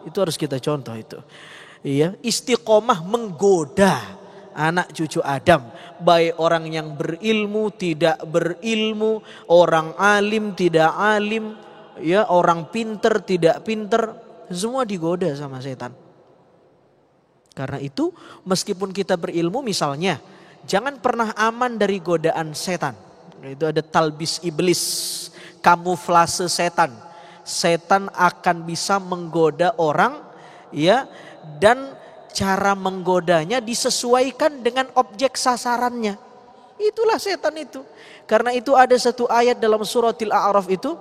Itu harus kita contoh itu. Iya, istiqomah menggoda anak cucu Adam, baik orang yang berilmu, tidak berilmu, orang alim, tidak alim, ya, orang pinter, tidak pinter, semua digoda sama setan. Karena itu meskipun kita berilmu misalnya, jangan pernah aman dari godaan setan. Itu ada talbis iblis, kamuflase setan. Setan akan bisa menggoda orang, ya, dan cara menggodanya disesuaikan dengan objek sasarannya. Itulah setan itu. Karena itu ada satu ayat dalam suratil A'raf itu,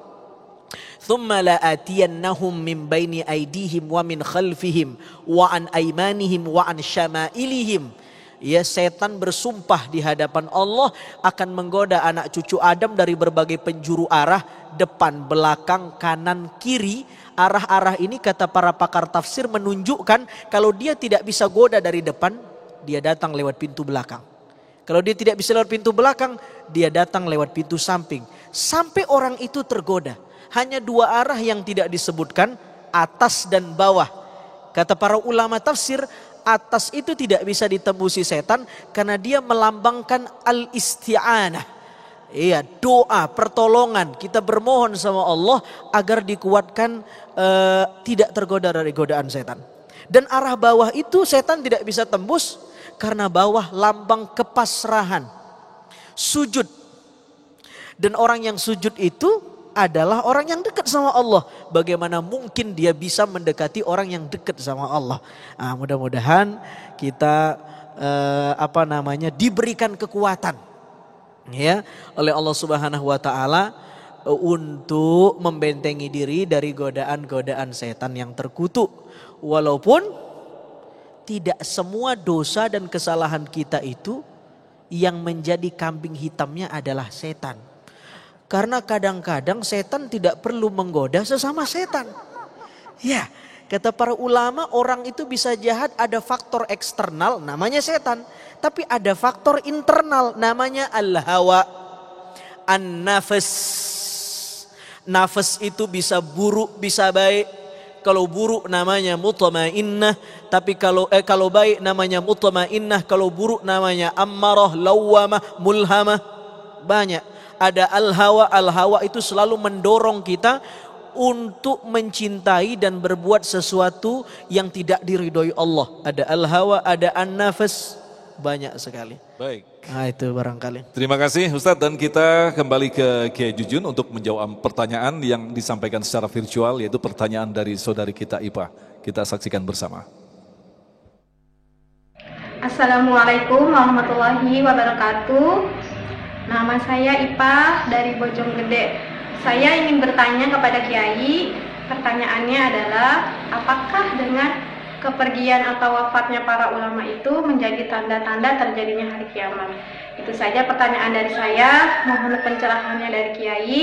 "Tsumma la'atiyannahum min baini aydihim wa min khalfihim wa an aymanihim wa an syama'ilihim." Ya, setan bersumpah di hadapan Allah akan menggoda anak cucu Adam dari berbagai penjuru arah, depan, belakang, kanan, kiri. Arah-arah ini kata para pakar tafsir menunjukkan kalau dia tidak bisa goda dari depan, dia datang lewat pintu belakang. Kalau dia tidak bisa lewat pintu belakang, dia datang lewat pintu samping. Sampai orang itu tergoda. Hanya dua arah yang tidak disebutkan, atas dan bawah. Kata para ulama tafsir, atas itu tidak bisa ditembusi setan karena dia melambangkan al-isti'anah. Iya, doa, pertolongan. Kita bermohon sama Allah agar dikuatkan tidak tergoda dari godaan setan. Dan arah bawah itu setan tidak bisa tembus karena bawah lambang kepasrahan. Sujud. Dan orang yang sujud itu adalah orang yang dekat sama Allah. Bagaimana mungkin dia bisa mendekati orang yang dekat sama Allah? Nah, mudah-mudahan kita diberikan kekuatan ya oleh Allah Subhanahu wa taala untuk membentengi diri dari godaan-godaan setan yang terkutuk. Walaupun tidak semua dosa dan kesalahan kita itu yang menjadi kambing hitamnya adalah setan. Karena kadang-kadang setan tidak perlu menggoda sesama setan. Ya, kata para ulama, orang itu bisa jahat, ada faktor eksternal namanya setan. Tapi ada faktor internal namanya al-hawa, an-nafas. Nafas itu bisa buruk, bisa baik. Kalau buruk namanya mutmainnah, tapi kalau baik namanya mutmainnah, kalau buruk namanya ammarah, lawwamah, mulhamah. Banyak. Ada al-hawa itu selalu mendorong kita untuk mencintai dan berbuat sesuatu yang tidak diridhoi Allah. Ada al-hawa, ada an-nafas, banyak sekali. Baik. Nah itu barangkali. Terima kasih Ustadz, dan kita kembali ke Kiai Jujun untuk menjawab pertanyaan yang disampaikan secara virtual, yaitu pertanyaan dari saudari kita Ipa. Kita saksikan bersama. Assalamualaikum warahmatullahi wabarakatuh. Nama saya Ipa dari Bojonggede. Saya ingin bertanya kepada Kiai. Pertanyaannya adalah, apakah dengan kepergian atau wafatnya para ulama itu menjadi tanda-tanda terjadinya hari kiamat? Itu saja pertanyaan dari saya. Mohon pencerahannya dari Kiai.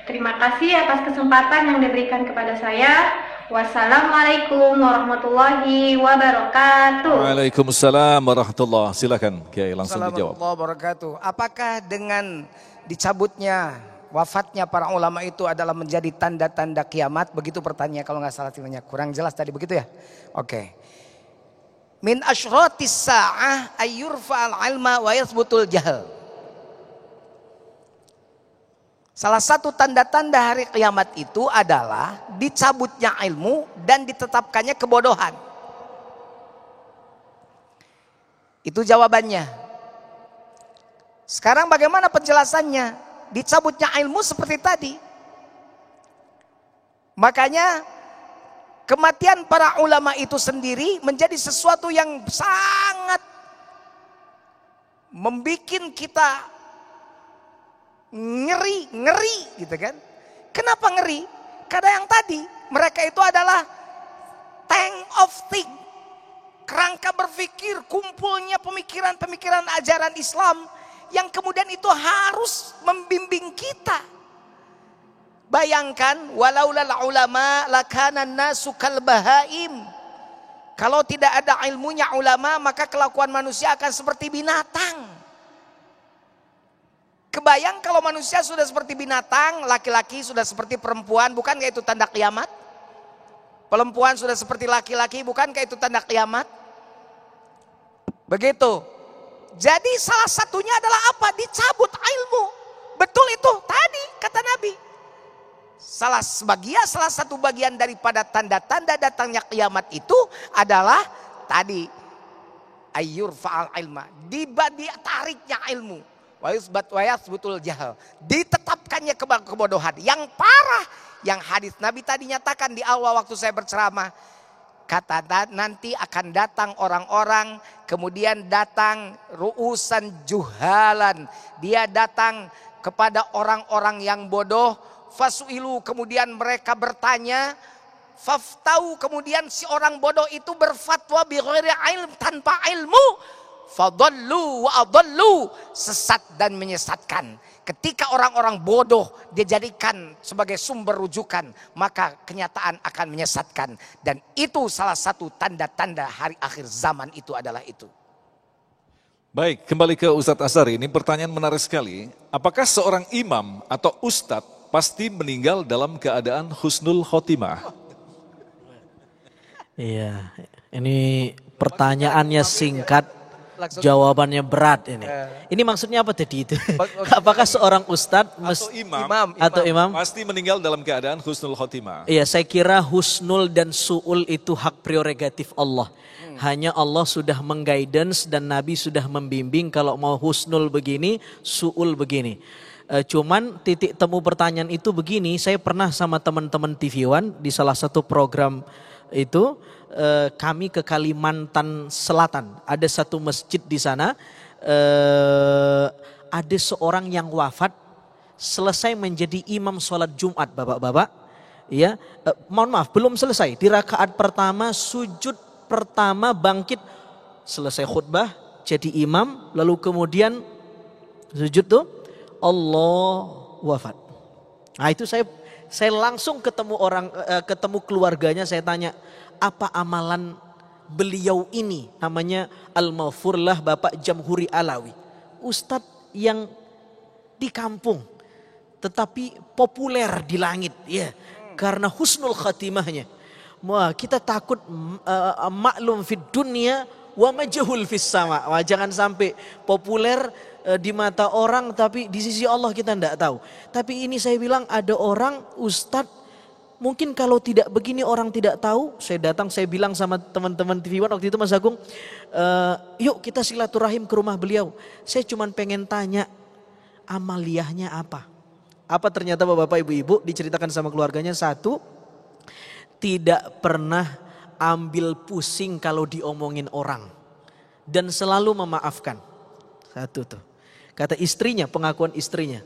Terima kasih atas kesempatan yang diberikan kepada saya. Wassalamualaikum warahmatullahi wabarakatuh. Waalaikumsalam warahmatullahi wabarakatuh. Silakan Kiai langsung dijawab. Warahmatullahi wabarakatuh. Apakah dengan dicabutnya, wafatnya para ulama itu adalah menjadi tanda-tanda kiamat? Begitu pertanyaan kalau nggak salah timnya. Kurang jelas tadi begitu ya? Oke. Min asyratis sa'ah ayyurfa'al ilma wa yathbutul jahl. Salah satu tanda-tanda hari kiamat itu adalah dicabutnya ilmu dan ditetapkannya kebodohan. Itu jawabannya. Sekarang bagaimana penjelasannya? Dicabutnya ilmu seperti tadi. Makanya kematian para ulama itu sendiri menjadi sesuatu yang sangat membuat kita ngeri gitu kan. Kenapa ngeri? Karena yang tadi mereka itu adalah tank of think, kerangka berpikir, kumpulnya pemikiran-pemikiran ajaran Islam yang kemudian itu harus membimbing kita. Bayangkan, walaulal ulama lakana nasu kal bahaim. Kalau tidak ada ilmunya ulama, maka kelakuan manusia akan seperti binatang. Kebayang kalau manusia sudah seperti binatang, laki-laki sudah seperti perempuan, bukankah itu tanda kiamat? Perempuan sudah seperti laki-laki, bukankah itu tanda kiamat? Begitu. Jadi salah satunya adalah apa? Dicabut ilmu. Betul itu tadi kata Nabi. Salah satu bagian daripada tanda-tanda datangnya kiamat itu adalah tadi ayyur fa'al ilma, ditariknya ilmu. Betul jahal, ditetapkannya kebodohan yang parah, yang hadis Nabi tadi nyatakan di awal waktu saya berceramah, kata nanti akan datang orang-orang, kemudian datang ru'usan juhalan, dia datang kepada orang-orang yang bodoh, fasu'ilu, kemudian mereka bertanya, faftau, kemudian si orang bodoh itu berfatwa bighairi ilm, tanpa ilmu, fadallu wa adallu, sesat dan menyesatkan. Ketika orang-orang bodoh dijadikan sebagai sumber rujukan, maka kenyataan akan menyesatkan. Dan itu salah satu tanda-tanda hari akhir zaman itu adalah itu. Baik, kembali ke Ustadz Azhari. Ini pertanyaan menarik sekali. Apakah seorang imam atau ustadz pasti meninggal dalam keadaan husnul khotimah? Iya, ini pertanyaannya singkat, jawabannya berat ini. Ini maksudnya apa tadi itu? Apakah seorang ustadz atau imam pasti meninggal dalam keadaan husnul khotimah? Iya, saya kira husnul dan su'ul itu hak prerogatif Allah. Hanya Allah sudah mengguidance dan Nabi sudah membimbing kalau mau husnul begini, su'ul begini. Cuman titik temu pertanyaan itu begini, saya pernah sama teman-teman TV One di salah satu program itu, kami ke Kalimantan Selatan. Ada satu masjid di sana, ada seorang yang wafat selesai menjadi imam sholat Jumat, bapak-bapak. Ya, mohon maaf, belum selesai. Di rakaat pertama sujud pertama bangkit, selesai khutbah jadi imam, lalu kemudian sujud tuh Allah wafat. Nah itu saya langsung ketemu ketemu keluarganya, saya tanya apa amalan beliau ini, namanya Al-Maghfurlah Bapak Jamhuri Alawi, ustadz yang di kampung tetapi populer di langit ya, karena husnul khatimahnya. Wah, kita takut maklum fid dunia wa majhul fis sama. Wah, jangan sampai populer di mata orang tapi di sisi Allah kita tidak tahu. Tapi ini saya bilang ada orang ustadz, mungkin kalau tidak begini orang tidak tahu. Saya datang, saya bilang sama teman-teman TV One waktu itu, Mas Agung, yuk kita silaturahim ke rumah beliau. Saya cuma pengen tanya amaliyahnya apa. Apa ternyata bapak ibu-ibu diceritakan sama keluarganya, satu, tidak pernah ambil pusing kalau diomongin orang dan selalu memaafkan. Satu tuh. Kata istrinya, pengakuan istrinya.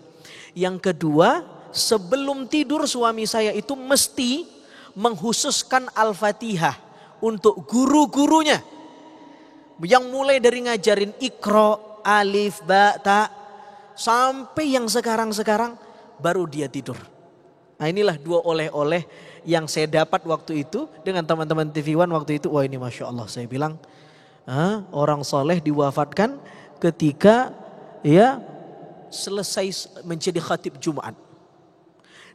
Yang kedua, sebelum tidur suami saya itu mesti menghususkan Al-Fatihah untuk guru-gurunya. Yang mulai dari ngajarin Iqra, Alif, Ba, Ta, sampai yang sekarang-sekarang baru dia tidur. Nah inilah dua oleh-oleh yang saya dapat waktu itu dengan teman-teman TV One waktu itu. Wah ini Masya Allah, saya bilang orang soleh diwafatkan ketika ya selesai menjadi khatib Jumat.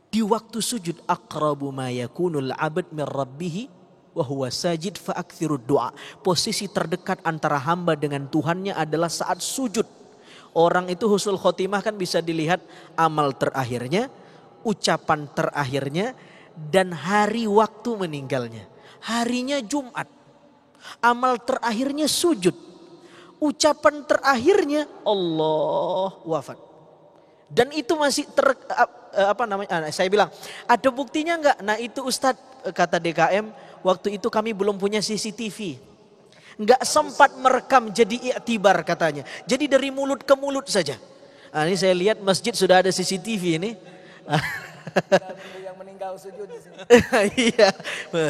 Di waktu sujud, aqrabu ma yakunul abad min rabbihi wa huwa sajid fa aktsirud du'a. Posisi terdekat antara hamba dengan Tuhannya adalah saat sujud. Orang itu husnul khotimah kan bisa dilihat amal terakhirnya, ucapan terakhirnya, dan hari waktu meninggalnya. Harinya Jumat, amal terakhirnya sujud, ucapan terakhirnya Allah wafat. Dan itu masih saya bilang ada buktinya enggak? Nah itu Ustadz, kata DKM, waktu itu kami belum punya CCTV, enggak sempat merekam, jadi iktibar katanya. Jadi dari mulut ke mulut saja. Nah, ini saya lihat masjid sudah ada CCTV ini. Iya,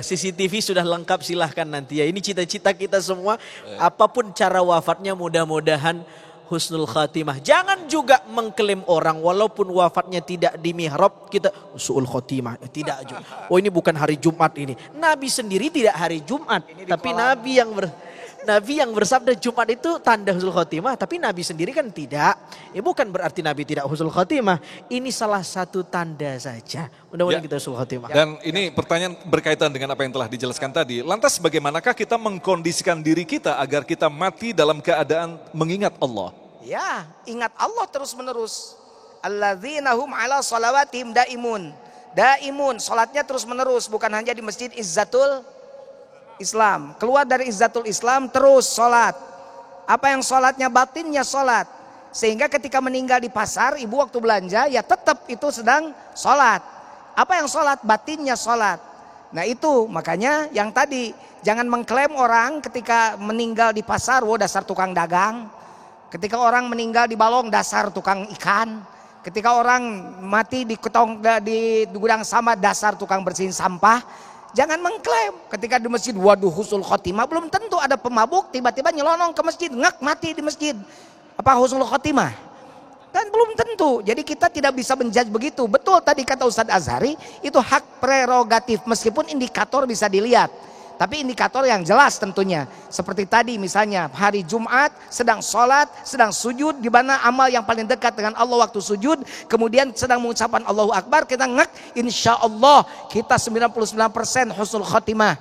CCTV sudah lengkap, silahkan nanti ya. Ini cita-cita kita semua, apapun cara wafatnya mudah-mudahan husnul khatimah. Jangan juga mengklaim orang walaupun wafatnya tidak di mihrab kita su'ul khatimah. Tidak juga. Oh ini bukan hari Jumat ini. Nabi sendiri tidak hari Jumat, tapi Nabi yang bersabda Jumat itu tanda husnul khotimah, tapi Nabi sendiri kan tidak. Ya bukan berarti Nabi tidak husnul khotimah. Ini salah satu tanda saja. Mudah-mudahan kita husnul khotimah. Dan ini pertanyaan berkaitan dengan apa yang telah dijelaskan tadi. Lantas bagaimanakah kita mengkondisikan diri kita agar kita mati dalam keadaan mengingat Allah? Ya, ingat Allah terus menerus. Alladzina hum ala salawatihim daimun. Daimun, salatnya terus menerus, bukan hanya di Masjid Izzatul Islam. Keluar dari Izzatul Islam terus sholat. Apa yang sholatnya batinnya sholat. Sehingga ketika meninggal di pasar, ibu waktu belanja ya tetap itu sedang sholat. Apa yang sholat? Batinnya sholat. Nah itu makanya yang tadi, jangan mengklaim orang ketika meninggal di pasar, wah dasar tukang dagang. Ketika orang meninggal di Balong, dasar tukang ikan. Ketika orang mati di gudang sampah, dasar tukang bersihin sampah. Jangan mengklaim ketika di masjid, waduh husnul khotimah, belum tentu ada pemabuk tiba-tiba nyelonong ke masjid, ngak mati di masjid. Apa husnul khotimah? Kan belum tentu. Jadi kita tidak bisa menjudge begitu. Betul tadi kata Ustadz Azhari, itu hak prerogatif meskipun indikator bisa dilihat. Tapi indikator yang jelas tentunya. Seperti tadi misalnya hari Jumat sedang sholat, sedang sujud, di mana amal yang paling dekat dengan Allah waktu sujud, kemudian sedang mengucapkan Allahu Akbar, kita ngek, insya Allah kita 99% husnul khotimah.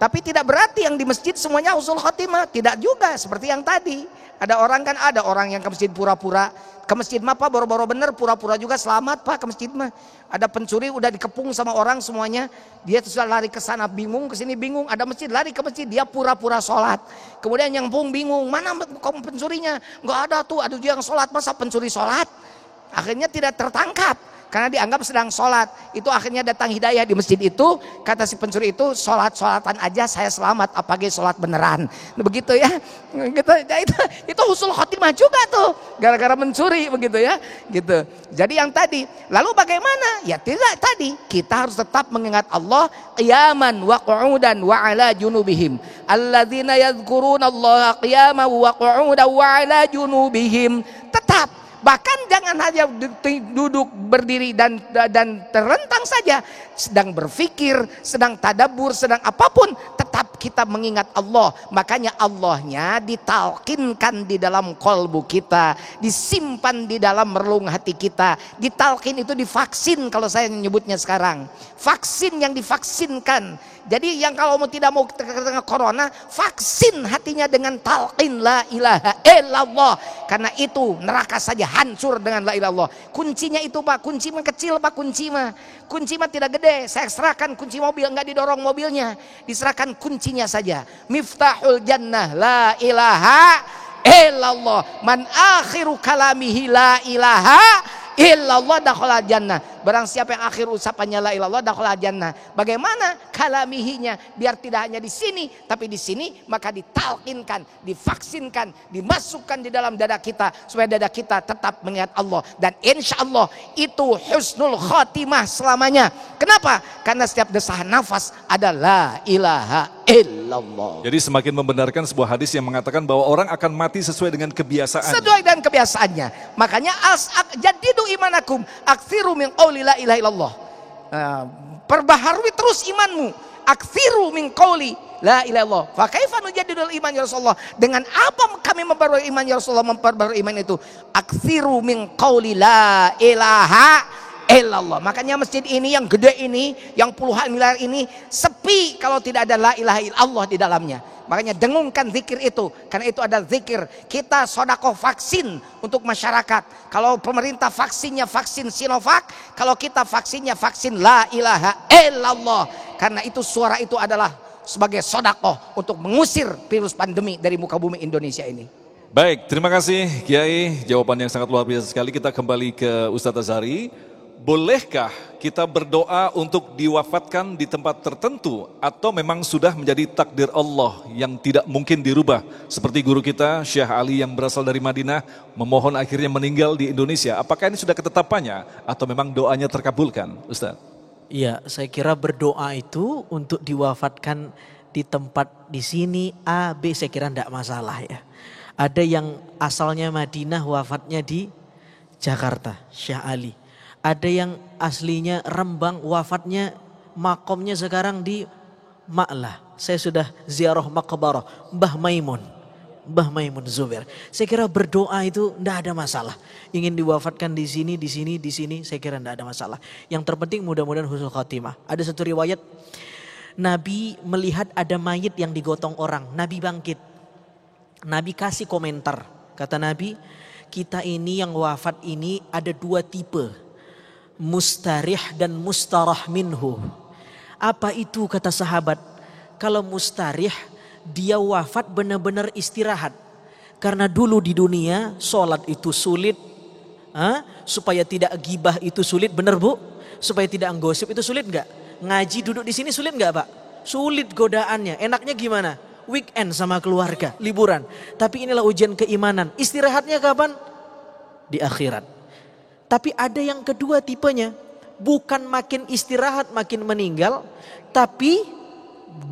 Tapi tidak berarti yang di masjid semuanya husnul khotimah, tidak juga seperti yang tadi. Ada orang yang ke masjid pura-pura, ke masjid mah Pak boro-boro bener, pura-pura juga selamat Pak ke masjid mah. Ada pencuri udah dikepung sama orang semuanya, dia sudah lari ke sana bingung, ke sini bingung, ada masjid lari ke masjid, dia pura-pura sholat. Kemudian yang bingung, mana pencurinya? Enggak ada tuh, ada dia yang sholat, masa pencuri sholat? Akhirnya tidak tertangkap karena dianggap sedang sholat. Itu akhirnya datang hidayah di masjid itu. Kata si pencuri itu, sholat-sholatan aja saya selamat, apalagi sholat beneran. Nah, begitu ya. Itu husnul khotimah juga tuh, gara-gara mencuri begitu ya. Gitu. Jadi yang tadi, lalu bagaimana? Ya tidak tadi, kita harus tetap mengingat Allah qiyaman wa qu'udan wa ala junubihim. Alladzina yadhkuruna Allah qiyaman wa qu'udan wa ala junubihim. Tetap. Bahkan jangan hanya duduk berdiri dan terentang saja, sedang berpikir, sedang tadabbur, sedang apapun, tetap kita mengingat Allah. Makanya Allahnya ditalkinkan di dalam kolbu kita, disimpan di dalam relung hati kita. Ditalkin itu divaksin kalau saya menyebutnya sekarang. Vaksin yang divaksinkan. Jadi yang kalau tidak mau terkena corona, vaksin hatinya dengan talqin la ilaha illallah. Karena itu neraka saja hancur dengan la ilaha illallah. Kuncinya itu Pak, kunci mah kecil Pak, kunci mah tidak gede. Saya serahkan kunci mobil, enggak didorong mobilnya, diserahkan kuncinya saja. Miftahul jannah la ilaha illallah. Man akhiru kalamihi la ilaha illallah dakhala jannah. Barang siapa yang akhir ucapannya la ilallah dakhala jannah. Bagaimana kalamihinya? Biar tidak hanya di sini, tapi di sini maka ditalkinkan, divaksinkan, dimasukkan di dalam dada kita supaya dada kita tetap mengingat Allah, dan insya Allah itu husnul khotimah selamanya. Kenapa? Karena setiap desahan nafas ada la ilaha illallah. Jadi semakin membenarkan sebuah hadis yang mengatakan bahwa orang akan mati sesuai dengan kebiasaan. Sesuai dengan kebiasaannya. Makanya jadidu imanakum aktsiru min qauli la ilaha illallah. Perbaharui terus imanmu. Aktsiru min qauli la ilaha illallah. Fa kaifa nujaddidul iman ya Rasulullah? Dengan apa kami memperbarui iman ya Rasulullah? Memperbarui iman itu aktsiru min qauli la ilaha illallah. Makanya masjid ini yang gede ini, yang puluhan miliar ini sepi kalau tidak ada la ilaha illallah di dalamnya. Makanya dengungkan zikir itu, karena itu ada zikir. Kita sodakoh vaksin untuk masyarakat. Kalau pemerintah vaksinnya vaksin Sinovac, kalau kita vaksinnya vaksin la ilaha illallah. Karena itu suara itu adalah sebagai sodakoh untuk mengusir virus pandemi dari muka bumi Indonesia ini. Baik, terima kasih Kiai, jawaban yang sangat luar biasa sekali. Kita kembali ke Ustadz Azhari. Bolehkah kita berdoa untuk diwafatkan di tempat tertentu atau memang sudah menjadi takdir Allah yang tidak mungkin dirubah? Seperti guru kita Syekh Ali yang berasal dari Madinah memohon akhirnya meninggal di Indonesia. Apakah ini sudah ketetapannya atau memang doanya terkabulkan, Ustaz? Iya, saya kira berdoa itu untuk diwafatkan di tempat di sini A, B, saya kira tidak masalah ya. Ada yang asalnya Madinah wafatnya di Jakarta, Syekh Ali. Ada yang aslinya Rembang, wafatnya makomnya sekarang di Ma'lah. Saya sudah ziarah maqbarah Mbah Maimun Zubair. Saya kira berdoa itu tidak ada masalah. Ingin diwafatkan di sini, saya kira tidak ada masalah. Yang terpenting mudah-mudahan husnul khatimah. Ada satu riwayat, Nabi melihat ada mayit yang digotong orang. Nabi bangkit. Nabi kasih komentar. Kata Nabi, kita ini yang wafat ini ada dua tipe. Mustarih dan mustarah minhu. Apa itu kata sahabat? Kalau mustarih, dia wafat benar-benar istirahat. Karena dulu di dunia sholat itu sulit, supaya tidak gibah itu sulit, benar Bu? Supaya tidak gosip itu sulit enggak? Ngaji duduk di sini sulit enggak Pak? Sulit godaannya. Enaknya gimana? Weekend sama keluarga, liburan. Tapi inilah ujian keimanan. Istirahatnya kapan? Di akhirat. Tapi ada yang kedua tipenya, bukan makin istirahat makin meninggal, tapi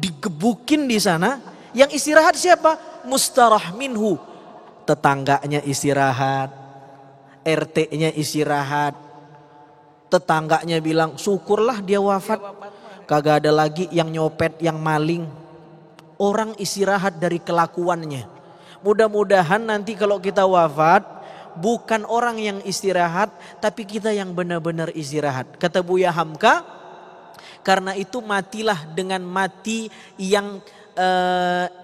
digebukin di sana. Yang istirahat siapa? Mustarah minhu. Tetangganya istirahat, RT-nya istirahat. Tetangganya bilang, syukurlah dia wafat. Kagak ada lagi yang nyopet, yang maling. orang istirahat dari kelakuannya. Mudah-mudahan nanti kalau kita wafat, bukan orang yang istirahat, tapi kita yang benar-benar istirahat. Kata Buya Hamka, karena itu matilah dengan mati yang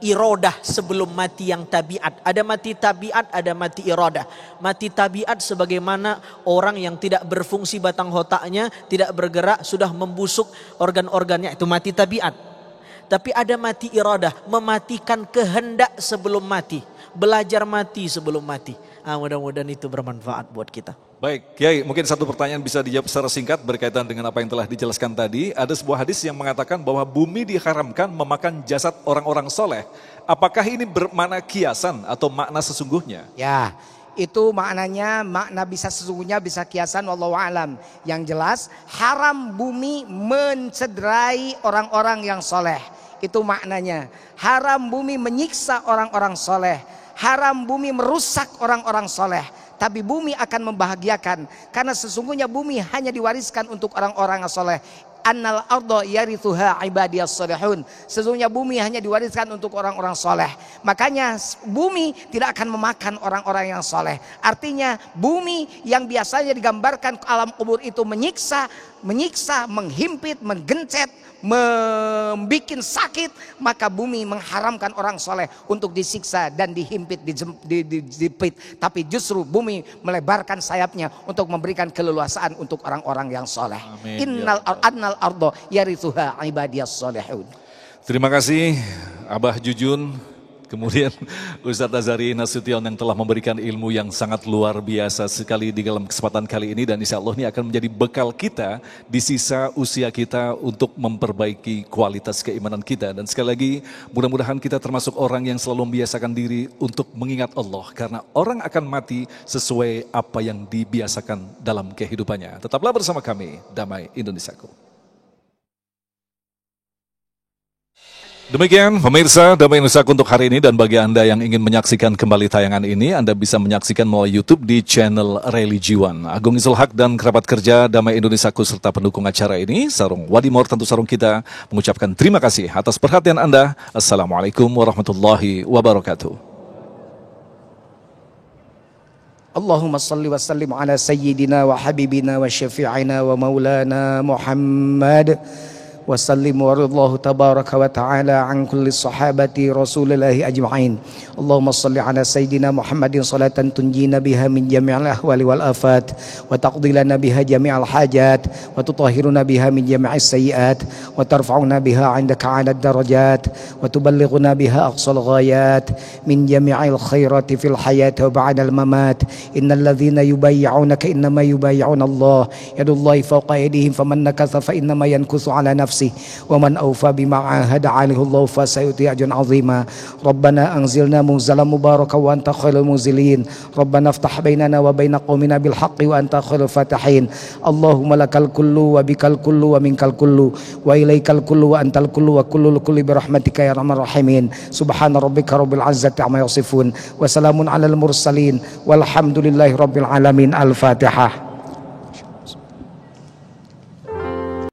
irodah sebelum mati yang tabiat. Ada mati tabiat, ada mati irodah. Mati tabiat sebagaimana orang yang tidak berfungsi batang otaknya, tidak bergerak, sudah membusuk organ-organnya, itu mati tabiat. Tapi ada mati irodah, mematikan kehendak sebelum mati, belajar mati sebelum mati. Mudah-mudahan itu bermanfaat buat kita. Baik, Kiai, mungkin satu pertanyaan bisa dijawab secara singkat berkaitan dengan apa yang telah dijelaskan tadi. Ada sebuah hadis yang mengatakan bahwa bumi diharamkan memakan jasad orang-orang soleh. Apakah ini bermakna kiasan atau makna sesungguhnya? Ya, itu maknanya, makna bisa sesungguhnya, bisa kiasan, wallahu alam. Yang jelas haram bumi mencederai orang-orang yang soleh. Itu maknanya. Haram bumi menyiksa orang-orang soleh. Haram bumi merusak orang-orang soleh. Tapi bumi akan membahagiakan, karena sesungguhnya bumi hanya diwariskan untuk orang-orang yang soleh. Annal arda yarithuha ibadiyas solehun. Sesungguhnya bumi hanya diwariskan untuk orang-orang soleh. Makanya bumi tidak akan memakan orang-orang yang soleh. Artinya bumi yang biasanya digambarkan alam kubur itu menyiksa, menghimpit, menggencet, membikin sakit, maka bumi mengharamkan orang soleh untuk disiksa dan dihimpit, dijepit. Tapi justru bumi melebarkan sayapnya untuk memberikan keleluasaan untuk orang-orang yang soleh. Annal ardo yarithuha ibadiyas solehun. Terima kasih Abah Jujun, kemudian Ustadz Azhari Nasution yang telah memberikan ilmu yang sangat luar biasa sekali di dalam kesempatan kali ini, dan insya Allah ini akan menjadi bekal kita di sisa usia kita untuk memperbaiki kualitas keimanan kita. Dan sekali lagi mudah-mudahan kita termasuk orang yang selalu membiasakan diri untuk mengingat Allah, karena orang akan mati sesuai apa yang dibiasakan dalam kehidupannya. Tetaplah bersama kami, Damai Indonesiaku. Demikian pemirsa Damai Indonesiaku untuk hari ini, dan bagi Anda yang ingin menyaksikan kembali tayangan ini, Anda bisa menyaksikan melalui YouTube di channel Religiwan. Agung Izul Haq dan kerabat kerja Damai Indonesiaku serta pendukung acara ini, Sarung Wadimor tentu sarung kita, mengucapkan terima kasih atas perhatian Anda. Assalamualaikum warahmatullahi wabarakatuh. Allahumma salli wa sallim ala sayyidina wa habibina wa syafi'ina wa maulana Muhammad. وسلم ورضى الله تبارك وتعالى عن كل الصحابة رسول الله أجمعين. اللهم صل على سيدنا محمد صلاة تنجينا بها من جميع الأهوال والآفات وتقضي لنا بها جميع الحاجات وتطهرنا بها من جميع السيئات وترفعنا بها عندك على الدرجات وتبلغنا بها أقصى الغايات من جميع الخيرات في الحياة وبعد الممات. إن الذين يبايعونك إنما يبايعون الله يد الله فوق أيديهم فمن نكث فإنما ينكث على نفسه ومن أوفى بما عاهد عليه الله فسيؤتي أجرا عظيما. ربنا أنزلنا منزلا مباركا وأنت خير المنزلين. ربنا افتح بيننا وبين قومنا بالحق وأنت خير الفاتحين. اللهم لك الكل وبك الكل ومنك الكل وإليك الكل وأنت الكل وكل الكل برحمتك يا أرحم الراحمين. سبحان ربك رب العزة عما يصفون وسلام على المرسلين والحمد لله رب العالمين. الفاتحة.